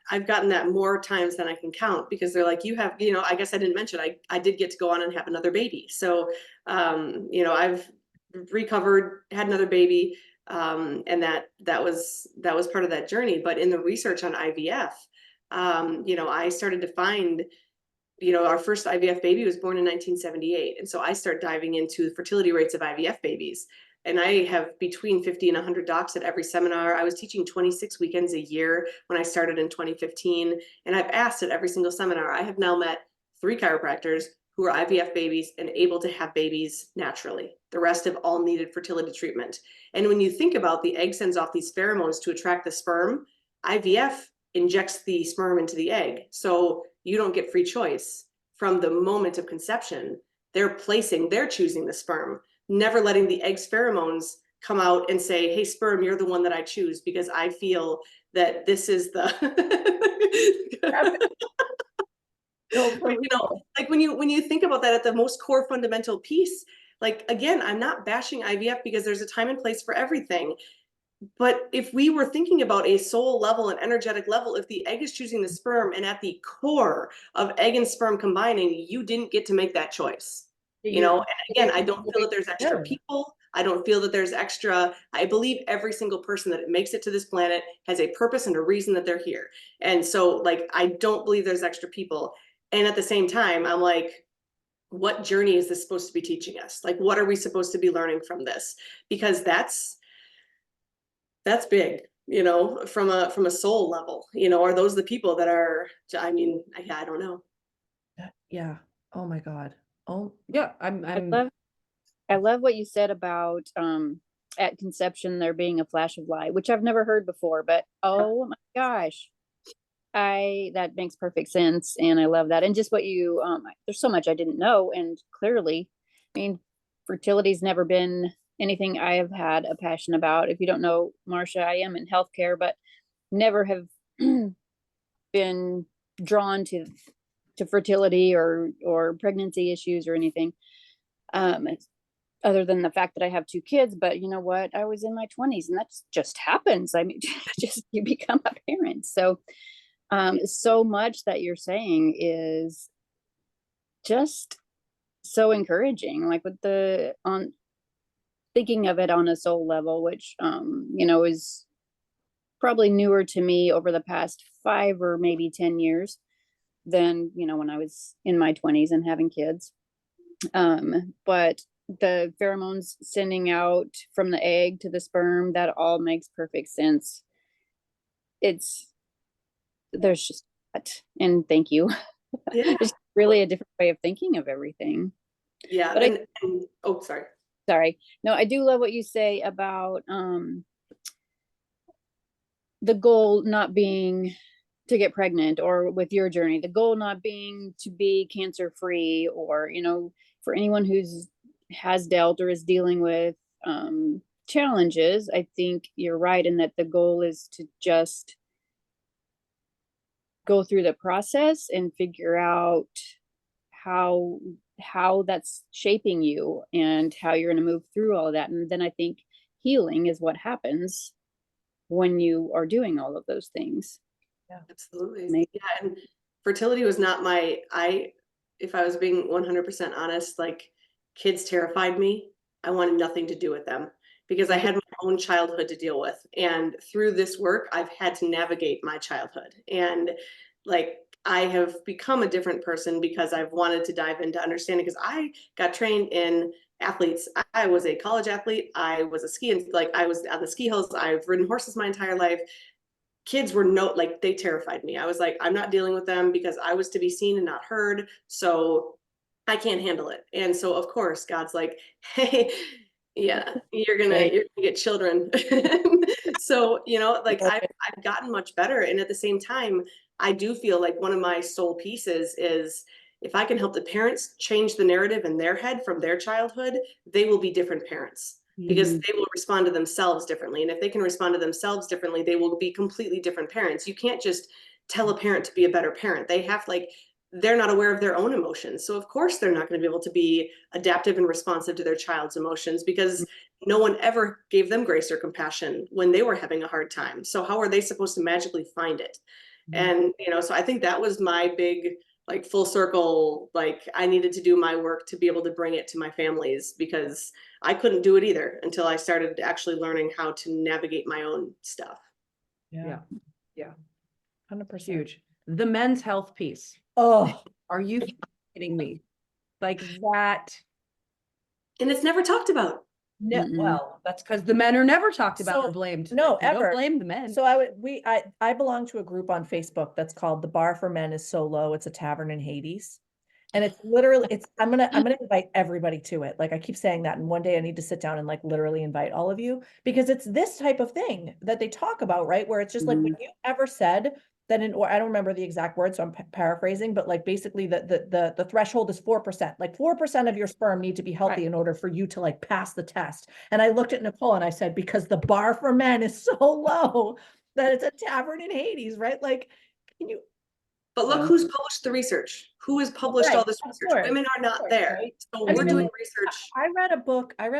I've gotten that more times than I can count because they're like, you have, I guess I didn't mention, I did get to go on and have another baby. So, I've recovered, had another baby. And that was part of that journey. But in the research on IVF, I started to find, our first IVF baby was born in 1978. And so I started diving into the fertility rates of IVF babies. And I have between 50 and 100 docs at every seminar. I was teaching 26 weekends a year when I started in 2015. And I've asked at every single seminar. I have now met 3 chiropractors who are IVF babies and able to have babies naturally. The rest have all needed fertility treatment. And when you think about the egg sends off these pheromones to attract the sperm, IVF injects the sperm into the egg. So you don't get free choice from the moment of conception. They're choosing the sperm, never letting the egg's pheromones come out and say, hey, sperm, you're the one that I choose because I feel that this is the like when you think about that at the most core fundamental piece, like, again, I'm not bashing IVF because there's a time and place for everything. But if we were thinking about a soul level and energetic level, if the egg is choosing the sperm and at the core of egg and sperm combining, you didn't get to make that choice. And again, I don't feel that there's extra people. I don't feel that there's extra. I believe every single person that makes it to this planet has a purpose and a reason that they're here. And so, like, I don't believe there's extra people. And at the same time, I'm like, what journey is this supposed to be teaching us? Like, what are we supposed to be learning from this? Because that's big, from a soul level. Are those the people that are, I mean, I don't know. Yeah. Oh my God. Oh yeah. I love what you said about at conception there being a flash of light, which I've never heard before, but oh my gosh. that makes perfect sense. And I love that. And just what you, there's so much I didn't know. And clearly, I mean, fertility's never been anything I have had a passion about. If you don't know, Marcia, I am in healthcare, but never have been drawn to fertility or pregnancy issues or anything. Other than the fact that I have 2 kids, but you know what? I was in my 20s and that just happens. I mean, just you become a parent. So, so much that you're saying is just so encouraging, like with on thinking of it on a soul level, which, is probably newer to me over the past 5 or maybe 10 years than, when I was in my 20s and having kids. But the pheromones sending out from the egg to the sperm, that all makes perfect sense. There's just that, and thank you. Yeah. Just really a different way of thinking of everything. Yeah. But Oh, sorry. sorry. No, I do love what you say about the goal not being to get pregnant, or with your journey, the goal not being to be cancer free, or, for anyone has dealt or is dealing with challenges. I think you're right in that the goal is to just go through the process and figure out how that's shaping you and how you're going to move through all of that. And then I think healing is what happens when you are doing all of those things. Yeah, absolutely. Amazing. Yeah, and fertility was not if I was being 100% honest, like, kids terrified me. I wanted nothing to do with them because I had my own childhood to deal with. And through this work, I've had to navigate my childhood. And like, I have become a different person because I've wanted to dive into understanding, because I got trained in athletes. I was a college athlete. I was I was on the ski hills. I've ridden horses my entire life. Kids were they terrified me. I was like, I'm not dealing with them because I was to be seen and not heard. So I can't handle it. And so of course God's like, hey, yeah, you're gonna get children. So, I've gotten much better. And at the same time, I do feel like one of my soul pieces is, if I can help the parents change the narrative in their head from their childhood, they will be different parents, because they will respond to themselves differently. And if they can respond to themselves differently, they will be completely different parents. You can't just tell a parent to be a better parent. They're not aware of their own emotions. So of course they're not going to be able to be adaptive and responsive to their child's emotions, because no one ever gave them grace or compassion when they were having a hard time. So how are they supposed to magically find it? And, so I think that was my big, full circle, I needed to do my work to be able to bring it to my families, because I couldn't do it either until I started actually learning how to navigate my own stuff. Yeah. 100%. Huge. The men's health piece. Oh, Are you kidding me? Like that. And it's never talked about. Well, that's because the men are never talked about or blamed. No, You ever. don't blame the men. So I belong to a group on Facebook that's called "The Bar for Men is So Low, It's a Tavern in Hades." And it's literally, I'm gonna invite everybody to it. Like, I keep saying that, and one day I need to sit down and literally invite all of you, because it's this type of thing that they talk about, right? Where it's just when you ever said that or I don't remember the exact word, so I'm paraphrasing, but basically the threshold is 4%. 4% of your sperm need to be healthy in order for you to pass the test. And I looked at Nicole and I said, because the bar for men is so low that it's a tavern in Hades, right? Can you? But look who's published the research. Who has published all this research? Women are not there. Right? So we're doing research. I read a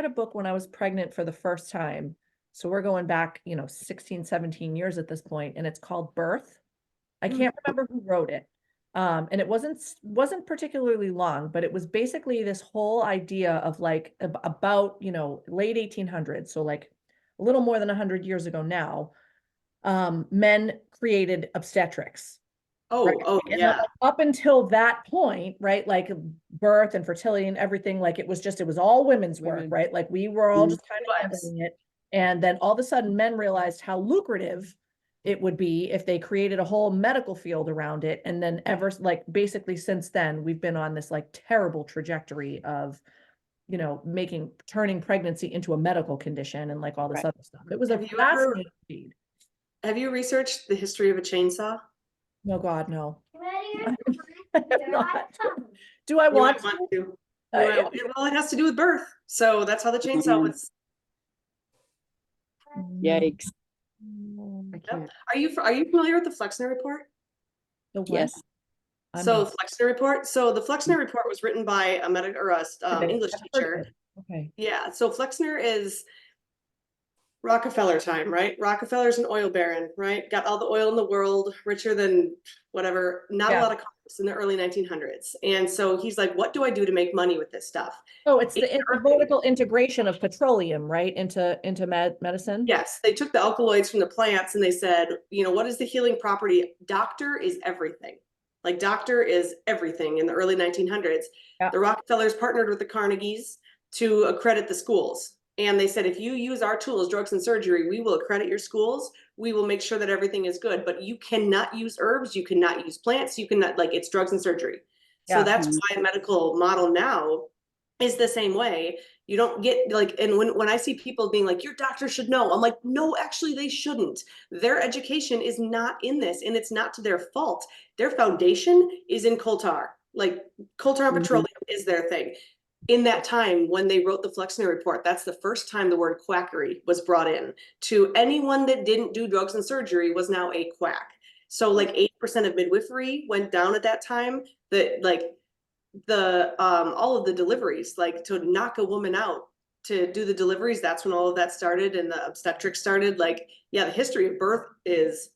book when I was pregnant for the first time. So we're going back, 16, 17 years at this point, and it's called Birth. I can't remember who wrote it. And it wasn't particularly long, but it was basically this whole idea of about, late 1800s. So a little more than 100 years ago now, men created obstetrics. Oh, right? oh, And yeah. up until that point, right? Birth and fertility and everything, it was all women's work, right? We were all just kind of handling it. And then all of a sudden men realized how lucrative it would be if they created a whole medical field around it. And then basically since then, we've been on this terrible trajectory of, turning pregnancy into a medical condition and all this other stuff. It was a fascinating feed. Have you researched the history of a chainsaw? No, God, no. Ready? I have not. Do I You want might want to. You I- might- well, it has to do with birth. So that's how the chainsaw Mhm. was. Yikes. I Yep. can't. Are you familiar with the Flexner report? The what? Yes. I'm So not. Flexner report. So the Flexner report was written by a medic or a Okay, English I've heard teacher. of it. Okay. Yeah. So Flexner is Rockefeller time, right? Rockefeller's an oil baron, right? Got all the oil in the world, richer than whatever. Not a Yeah. lot of commerce in the early 1900s. And so he's like, what do I do to make money with this stuff? Oh, it's the vertical integration of petroleum, right? Into medicine. Yes, they took the alkaloids from the plants and they said, you know, what is the healing property? Doctor is everything. Like doctor is everything in the early 1900s. Yeah. The Rockefellers partnered with the Carnegies to accredit the schools. And they said, if you use our tools, drugs and surgery, we will accredit your schools. We will make sure that everything is good, but you cannot use herbs. You cannot use plants. You cannot, like, it's drugs and surgery. So Yeah. that's why medical model now is the same way. You don't get like, and when I see people being like, your doctor should know, I'm like, no, actually they shouldn't. Their education is not in this, and it's not to their fault. Their foundation is in coal tar. Like coal tar and petroleum is their thing. In that time when they wrote the Flexner report, that's the first time the word quackery was brought in. To anyone that didn't do drugs and surgery was now a quack. So like 8% of midwifery went down at that time. That like the all of the deliveries, like to knock a woman out to do the deliveries, that's when all of that started and the obstetrics started. Like, yeah, the history of birth is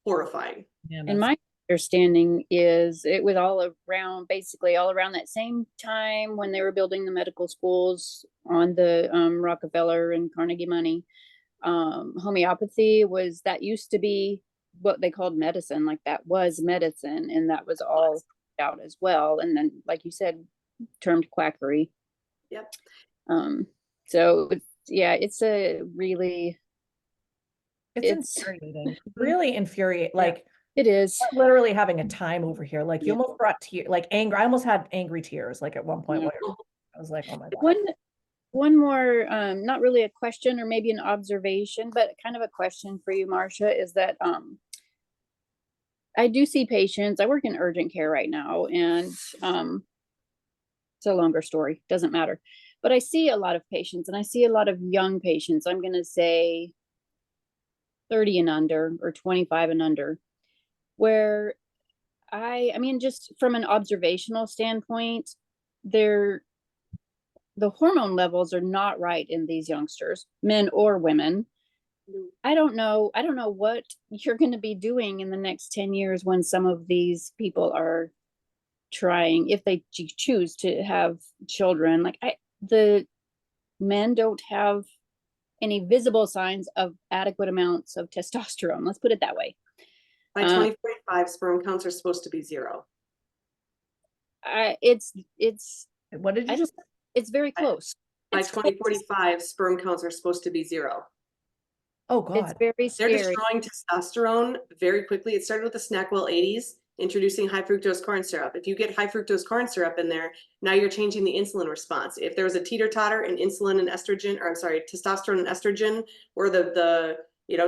horrifying. Yeah, And my understanding is it was all around, basically all around that same time when they were building the medical schools on the Rockefeller and Carnegie money. Homeopathy was, that used to be what they called medicine, like that was medicine, and that was all out as well. And then, like you said, termed quackery. Yep. So yeah, it's a really, it's infuriating. Really infuriating. Like it is. literally having a time over here. Like you Yeah. almost brought tears, like anger. I almost had angry tears. Like at one point, Yeah. where I was like, "Oh my God." One more, not really a question or maybe an observation, but kind of a question for you, Marcia, is that I do see patients. I work in urgent care right now, and it's a longer story, doesn't matter. But I see a lot of patients, and I see a lot of young patients. I'm going to say 30 and under, or 25 and under, where I mean, just from an observational standpoint, the hormone levels are not right in these youngsters, men or women. I don't know what you're going to be doing in the next 10 years when some of these people are trying, if they choose to have children. Like the men don't have any visible signs of adequate amounts of testosterone. Let's put it that way. By 2045, sperm counts are supposed to be 0. It's What did you just? it's very close. By It's close. 2045, sperm counts are supposed to be 0. Oh It's God. very They're scary. destroying testosterone very quickly. It started with the Snackwell 80s, introducing high fructose corn syrup. If you get high fructose corn syrup in there, now you're changing the insulin response. If there was a teeter-totter in insulin and estrogen, or I'm sorry, testosterone and estrogen, or the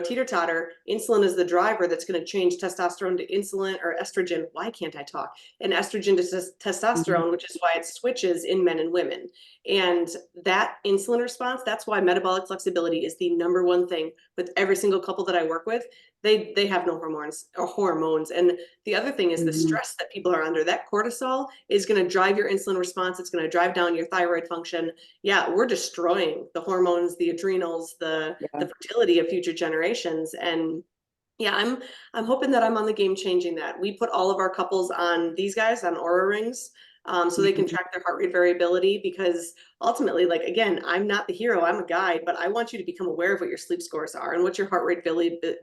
teeter-totter, insulin is the driver that's going to change testosterone to insulin, or estrogen. Why can't I talk? And estrogen to testosterone, which is why it switches in men and women. And that insulin response, that's why metabolic flexibility is the number one thing with every single couple that I work with. They have no hormones. And the other thing is the stress that people are under. That cortisol is going to drive your insulin response. It's going to drive down your thyroid function. Yeah, we're destroying the hormones, the adrenals, the fertility of future generations. And yeah, I'm hoping that I'm on the game changing that. We put all of our couples on these guys on Oura rings. So they can track their heart rate variability, because ultimately, like, again, I'm not the hero, I'm a guide, but I want you to become aware of what your sleep scores are and what your heart rate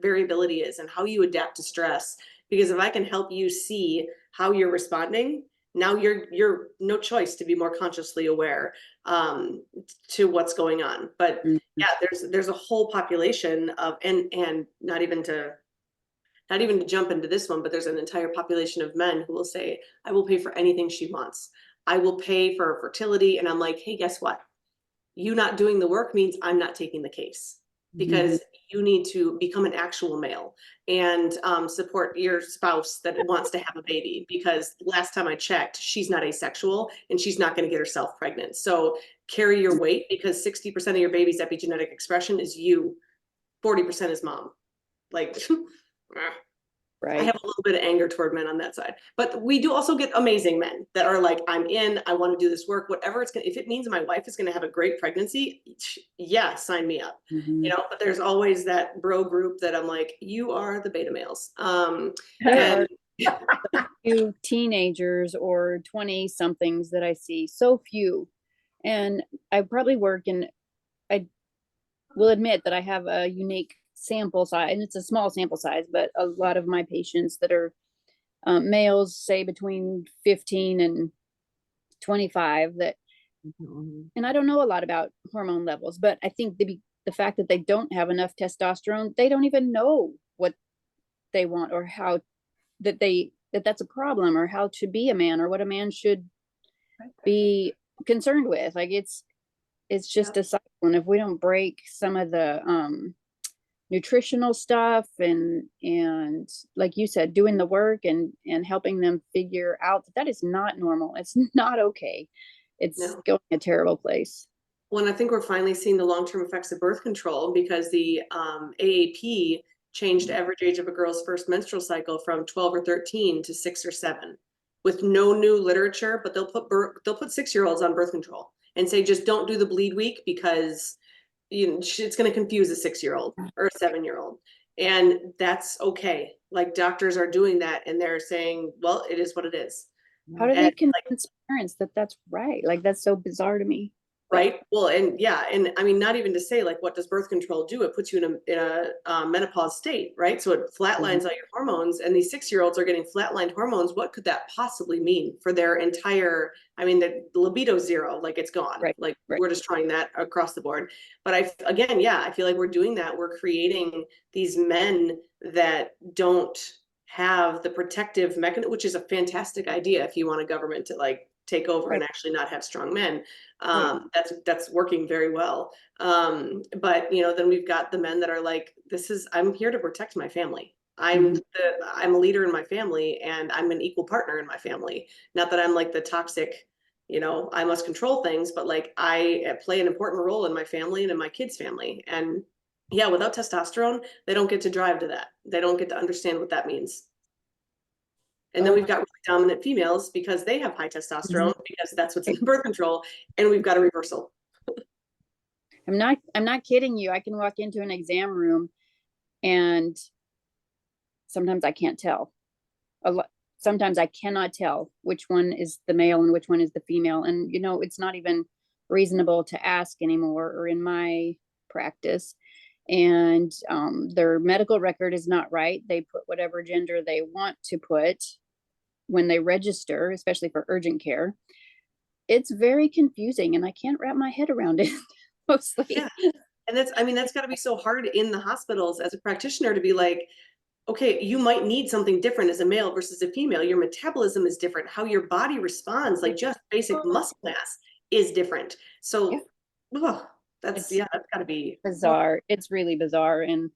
variability is and how you adapt to stress. Because if I can help you see how you're responding, now you're no choice to be more consciously aware to what's going on. But yeah, there's a whole population of, and not even to jump into this one, but there's an entire population of men who will say, I will pay for anything she wants. I will pay for fertility. And I'm like, hey, guess what? You not doing the work means I'm not taking the case. because you need to become an actual male and support your spouse that wants to have a baby, because last time I checked, she's not asexual and she's not going to get herself pregnant. So carry your weight, because 60% of your baby's epigenetic expression is you, 40% is mom. Like, I have a little bit of anger toward men on that side, but we do also get amazing men that are like, I'm in, I want to do this work, whatever it's going to, if it means my wife is going to have a great pregnancy, yeah, sign me up, you know, but there's always that bro group that I'm like, you are the beta males. There are few teenagers or 20 somethings that I see, so few. And I probably work in, I will admit that I have a unique sample size, and it's a small sample size, but a lot of my patients that are males, say between 15 and 25, that, and I don't know a lot about hormone levels, but I think the fact that they don't have enough testosterone, they don't even know what they want, or how that's a problem, or how to be a man, or what a man should be concerned with. Like, it's just a cycle. And if we don't break some of the nutritional stuff, and like you said, doing the work and helping them figure out that is not normal, it's not okay, it's going a terrible place. Well, I think we're finally seeing the long-term effects of birth control, because the AAP changed the average age of a girl's first menstrual cycle from 12 or 13 to 6 or 7, with no new literature, but they'll put 6-year-olds on birth control and say, just don't do the bleed week, because it's going to confuse a 6-year-old or a 7-year-old. And that's okay. Like, doctors are doing that, and they're saying, well, it is what it is. How do they convince parents that that's right? Like, that's so bizarre to me. Right. Well, and yeah, and I mean, not even to say, like, what does birth control do? It puts you in a menopause state, right? So it flatlines all your hormones, and these 6-year-olds are getting flatlined hormones. What could that possibly mean for their entire, I mean, the libido zero, like, it's gone. Like, we're destroying that across the board. But again, yeah, I feel like we're doing that. We're creating these men that don't have the protective mechanism, which is a fantastic idea if you want a government to, like, take over and actually not have strong men. That's working very well. But then we've got the men that are like, I'm here to protect my family. I'm a leader in my family, and I'm an equal partner in my family. Not that I'm like the toxic, I must control things, but like, I play an important role in my family and in my kids' family. And yeah, without testosterone, they don't get to drive to that. They don't get to understand what that means. And then we've got really dominant females, because they have high testosterone, because that's what's in birth control, and we've got a reversal. I'm not kidding you. I can walk into an exam room, and sometimes I can't tell. Sometimes I cannot tell which one is the male and which one is the female. And it's not even reasonable to ask anymore, or in my practice. And their medical record is not right. They put whatever gender they want to put when they register, especially for urgent care. It's very confusing, and I can't wrap my head around it mostly. Yeah. And that's got to be so hard in the hospitals as a practitioner to be like, okay, you might need something different as a male versus a female. Your metabolism is different. How your body responds, like just basic muscle mass, is different. So that's got to be bizarre. It's really bizarre. And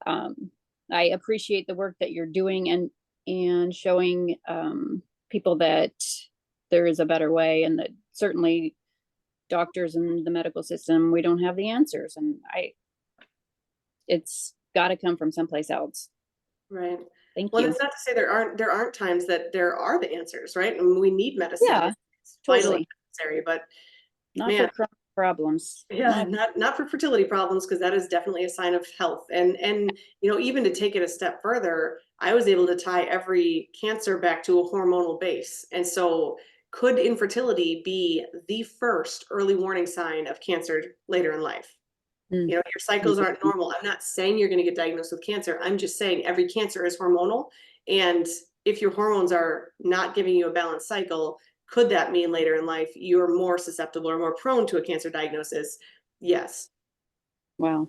I appreciate the work that you're doing, and showing people that there is a better way, and that certainly doctors in the medical system, we don't have the answers. And it's got to come from someplace else. Right. Thank you. Well, it's not to say there aren't times that there are the answers, right? I mean, we need medicine. Yeah, it's vital and necessary, but not for chronic problems. Yeah, not for fertility problems, because that is definitely a sign of health. And even to take it a step further, I was able to tie every cancer back to a hormonal base. And so, could infertility be the first early warning sign of cancer later in life? Your cycles aren't normal. I'm not saying you're going to get diagnosed with cancer. I'm just saying every cancer is hormonal. And if your hormones are not giving you a balanced cycle, could that mean later in life you're more susceptible or more prone to a cancer diagnosis? Yes. Wow.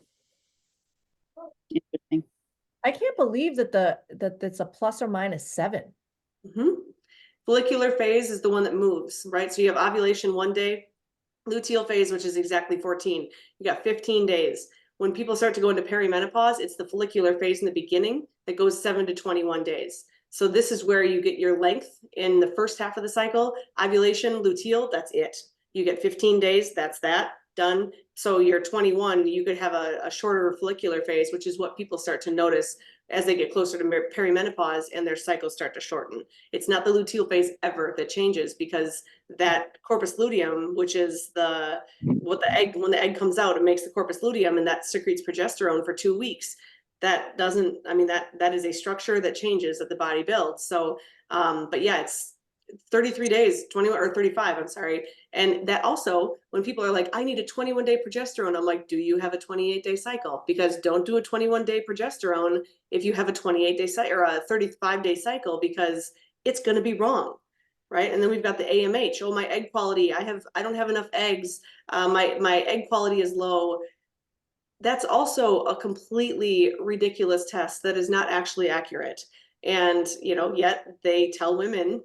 Interesting. I can't believe that that's a plus or minus 7. Follicular phase is the one that moves, right? So you have ovulation one day, luteal phase, which is exactly 14. You got 15 days. when people start to go into perimenopause, it's the follicular phase in the beginning that goes 7 to 21 days. So this is where you get your length in the first half of the cycle. Ovulation, luteal, that's it. You get 15 days, that's that, done. So you're 21, you could have a shorter follicular phase, which is what people start to notice as they get closer to perimenopause and their cycles start to shorten. It's not the luteal phase ever that changes, because that corpus luteum, which is when the egg comes out, it makes the corpus luteum, and that secretes progesterone for 2 weeks. That doesn't, I mean, that is a structure that changes, that the body builds. So, but yeah, it's 33 days, 21 or 35, I'm sorry. And that also, when people are like, I need a 21-day progesterone, I'm like, do you have a 28-day cycle? Because don't do a 21-day progesterone if you have a 28-day cycle or a 35-day cycle, because it's going to be wrong. Right. And then we've got the AMH. Oh, my egg quality. I don't have enough eggs. My egg quality is low. That's also a completely ridiculous test that is not actually accurate. And, yet they tell women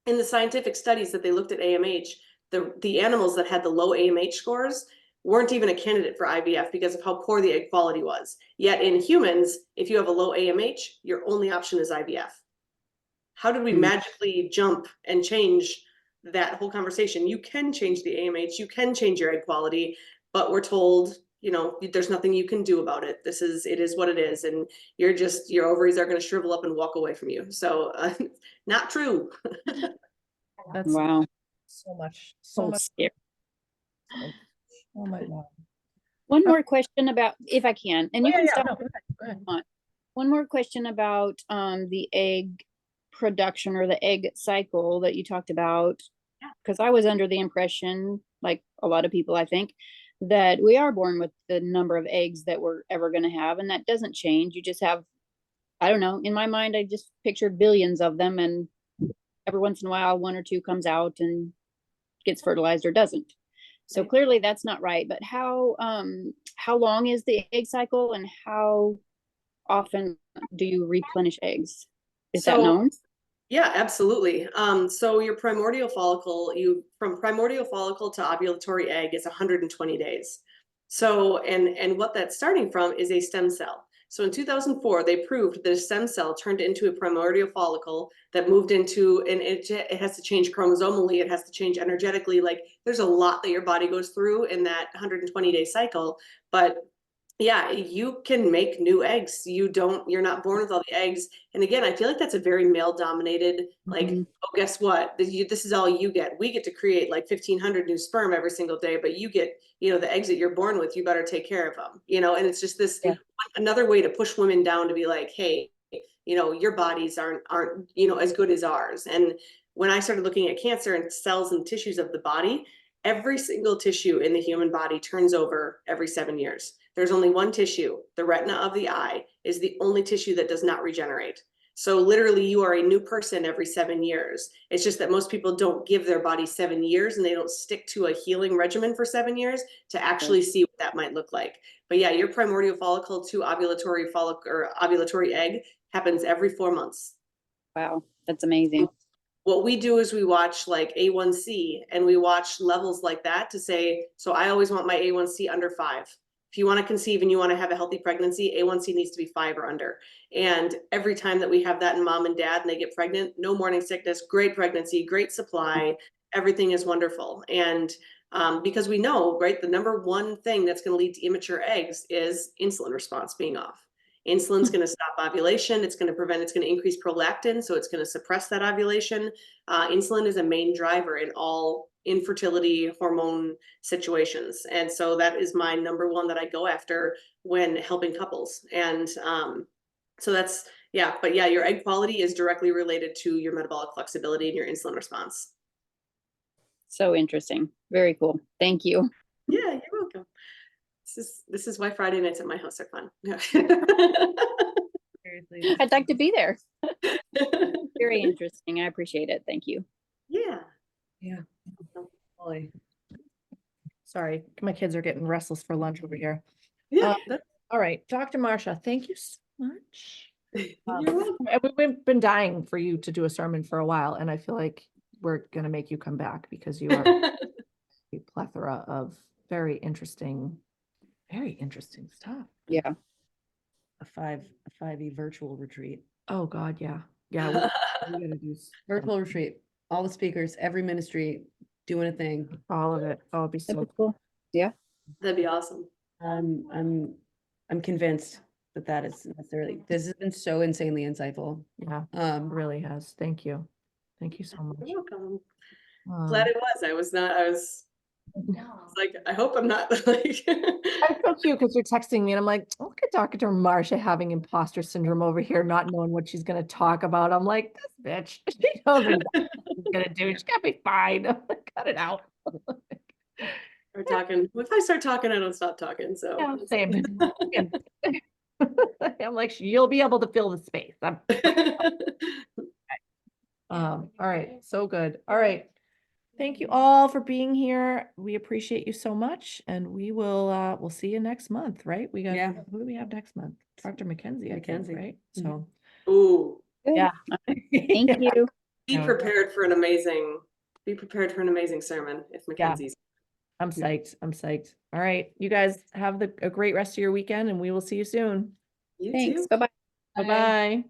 in the scientific studies that they looked at AMH, the animals that had the low AMH scores weren't even a candidate for IVF because of how poor the egg quality was. Yet in humans, if you have a low AMH, your only option is IVF. How did we magically jump and change that whole conversation? You can change the AMH, you can change your egg quality, but we're told, there's nothing you can do about it. It is what it is. And your ovaries are going to shrivel up and walk away from you. So not true. That's Wow. so much, So so much. scary. Oh my God. One more question about, if I can, and you can stop. No, go ahead. One more question about the egg production or the egg cycle that you talked about, because I was under the impression, like a lot of people, I think, that we are born with the number of eggs that we're ever going to have, and that doesn't change. You just have, I don't know, in my mind, I just pictured billions of them, and every once in a while, one or two comes out and gets fertilized or doesn't. So clearly that's not right. But how long is the egg cycle, and how often do you replenish eggs? Is that known? Yeah, absolutely. So your primordial follicle, from primordial follicle to ovulatory egg is 120 days. So, and what that's starting from is a stem cell. So in 2004, they proved that a stem cell turned into a primordial follicle that moved into, and it has to change chromosomally, it has to change energetically. Like, there's a lot that your body goes through in that 120-day cycle. But yeah, you can make new eggs. You're not born with all the eggs. And again, I feel like that's a very male dominated, like, oh, guess what? This is all you get. We get to create like 1,500 new sperm every single day, but you get, the eggs that you're born with, you better take care of them, and it's just this another way to push women down to be like, hey, your bodies aren't, as good as ours. And when I started looking at cancer and cells and tissues of the body, every single tissue in the human body turns over every 7 years. There's only one tissue, the retina of the eye, is the only tissue that does not regenerate. So literally you are a new person every 7 years. It's just that most people don't give their body 7 years, and they don't stick to a healing regimen for 7 years to actually see what that might look like. But yeah, your primordial follicle to ovulatory follicle or ovulatory egg happens every 4 months. Wow, that's amazing. What we do is we watch like A1C, and we watch levels like that to say, so I always want my A1C under 5. If you want to conceive and you want to have a healthy pregnancy, A1C needs to be 5 or under. And every time that we have that in mom and dad and they get pregnant, no morning sickness, great pregnancy, great supply, everything is wonderful. And because we know, right, the number one thing that's going to lead to immature eggs is insulin response being off. Insulin's going to stop ovulation. It's going to increase prolactin. So it's going to suppress that ovulation. Insulin is a main driver in all infertility hormone situations. And so that is my number one that I go after when helping couples. And so that's, but your egg quality is directly related to your metabolic flexibility and your insulin response. So interesting. Very cool. Thank you. Yeah, you're welcome. This is why Friday nights at my house are fun. Seriously. I'd like to be there. Very interesting. I appreciate it. Thank you. Yeah. Totally. Sorry, my kids are getting restless for lunch over here. Yeah. All right, Dr. Marcia, thank you so much. You're welcome. We've been dying for you to do a sermon for a while, and I feel like we're going to make you come back because you are a plethora of very interesting Very interesting stuff. Yeah. A 5E virtual retreat. Oh, God, yeah. Yeah. We gotta do Virtual retreat. All the speakers, every ministry doing a thing. all of it. Oh, it'd be That'd so be cool. Yeah. That'd be awesome. I'm convinced that is necessarily, this has been so insanely insightful. Yeah, really has. Thank you. Thank you so much. You're welcome. Um, Glad it was. I was like, I hope I'm not like. It's so cute because you're texting me and I'm like, look at Dr. Marcia having imposter syndrome over here, not knowing what she's going to talk about. I'm like, this bitch, she knows exactly what she's going to do. She's going to be fine. I'm like, cut it out. We're talking. If I start talking, I don't stop talking. So Yeah, same. I'm like, you'll be able to fill the space. All right. So good. All right. Thank you all for being here. We appreciate you so much. And we'll see you next month, right? We got, Yeah. who do we have next month? Dr. Mackenzie, I think, Mackenzie. right? Mhm. So, Ooh, Good. yeah. Thank you. be No. prepared for an amazing. Be prepared for an amazing sermon if Mackenzie's. I'm psyched. I'm psyched. All right. You guys have a great rest of your weekend and we will see you soon. You Thanks. too. Bye-bye. Bye-bye.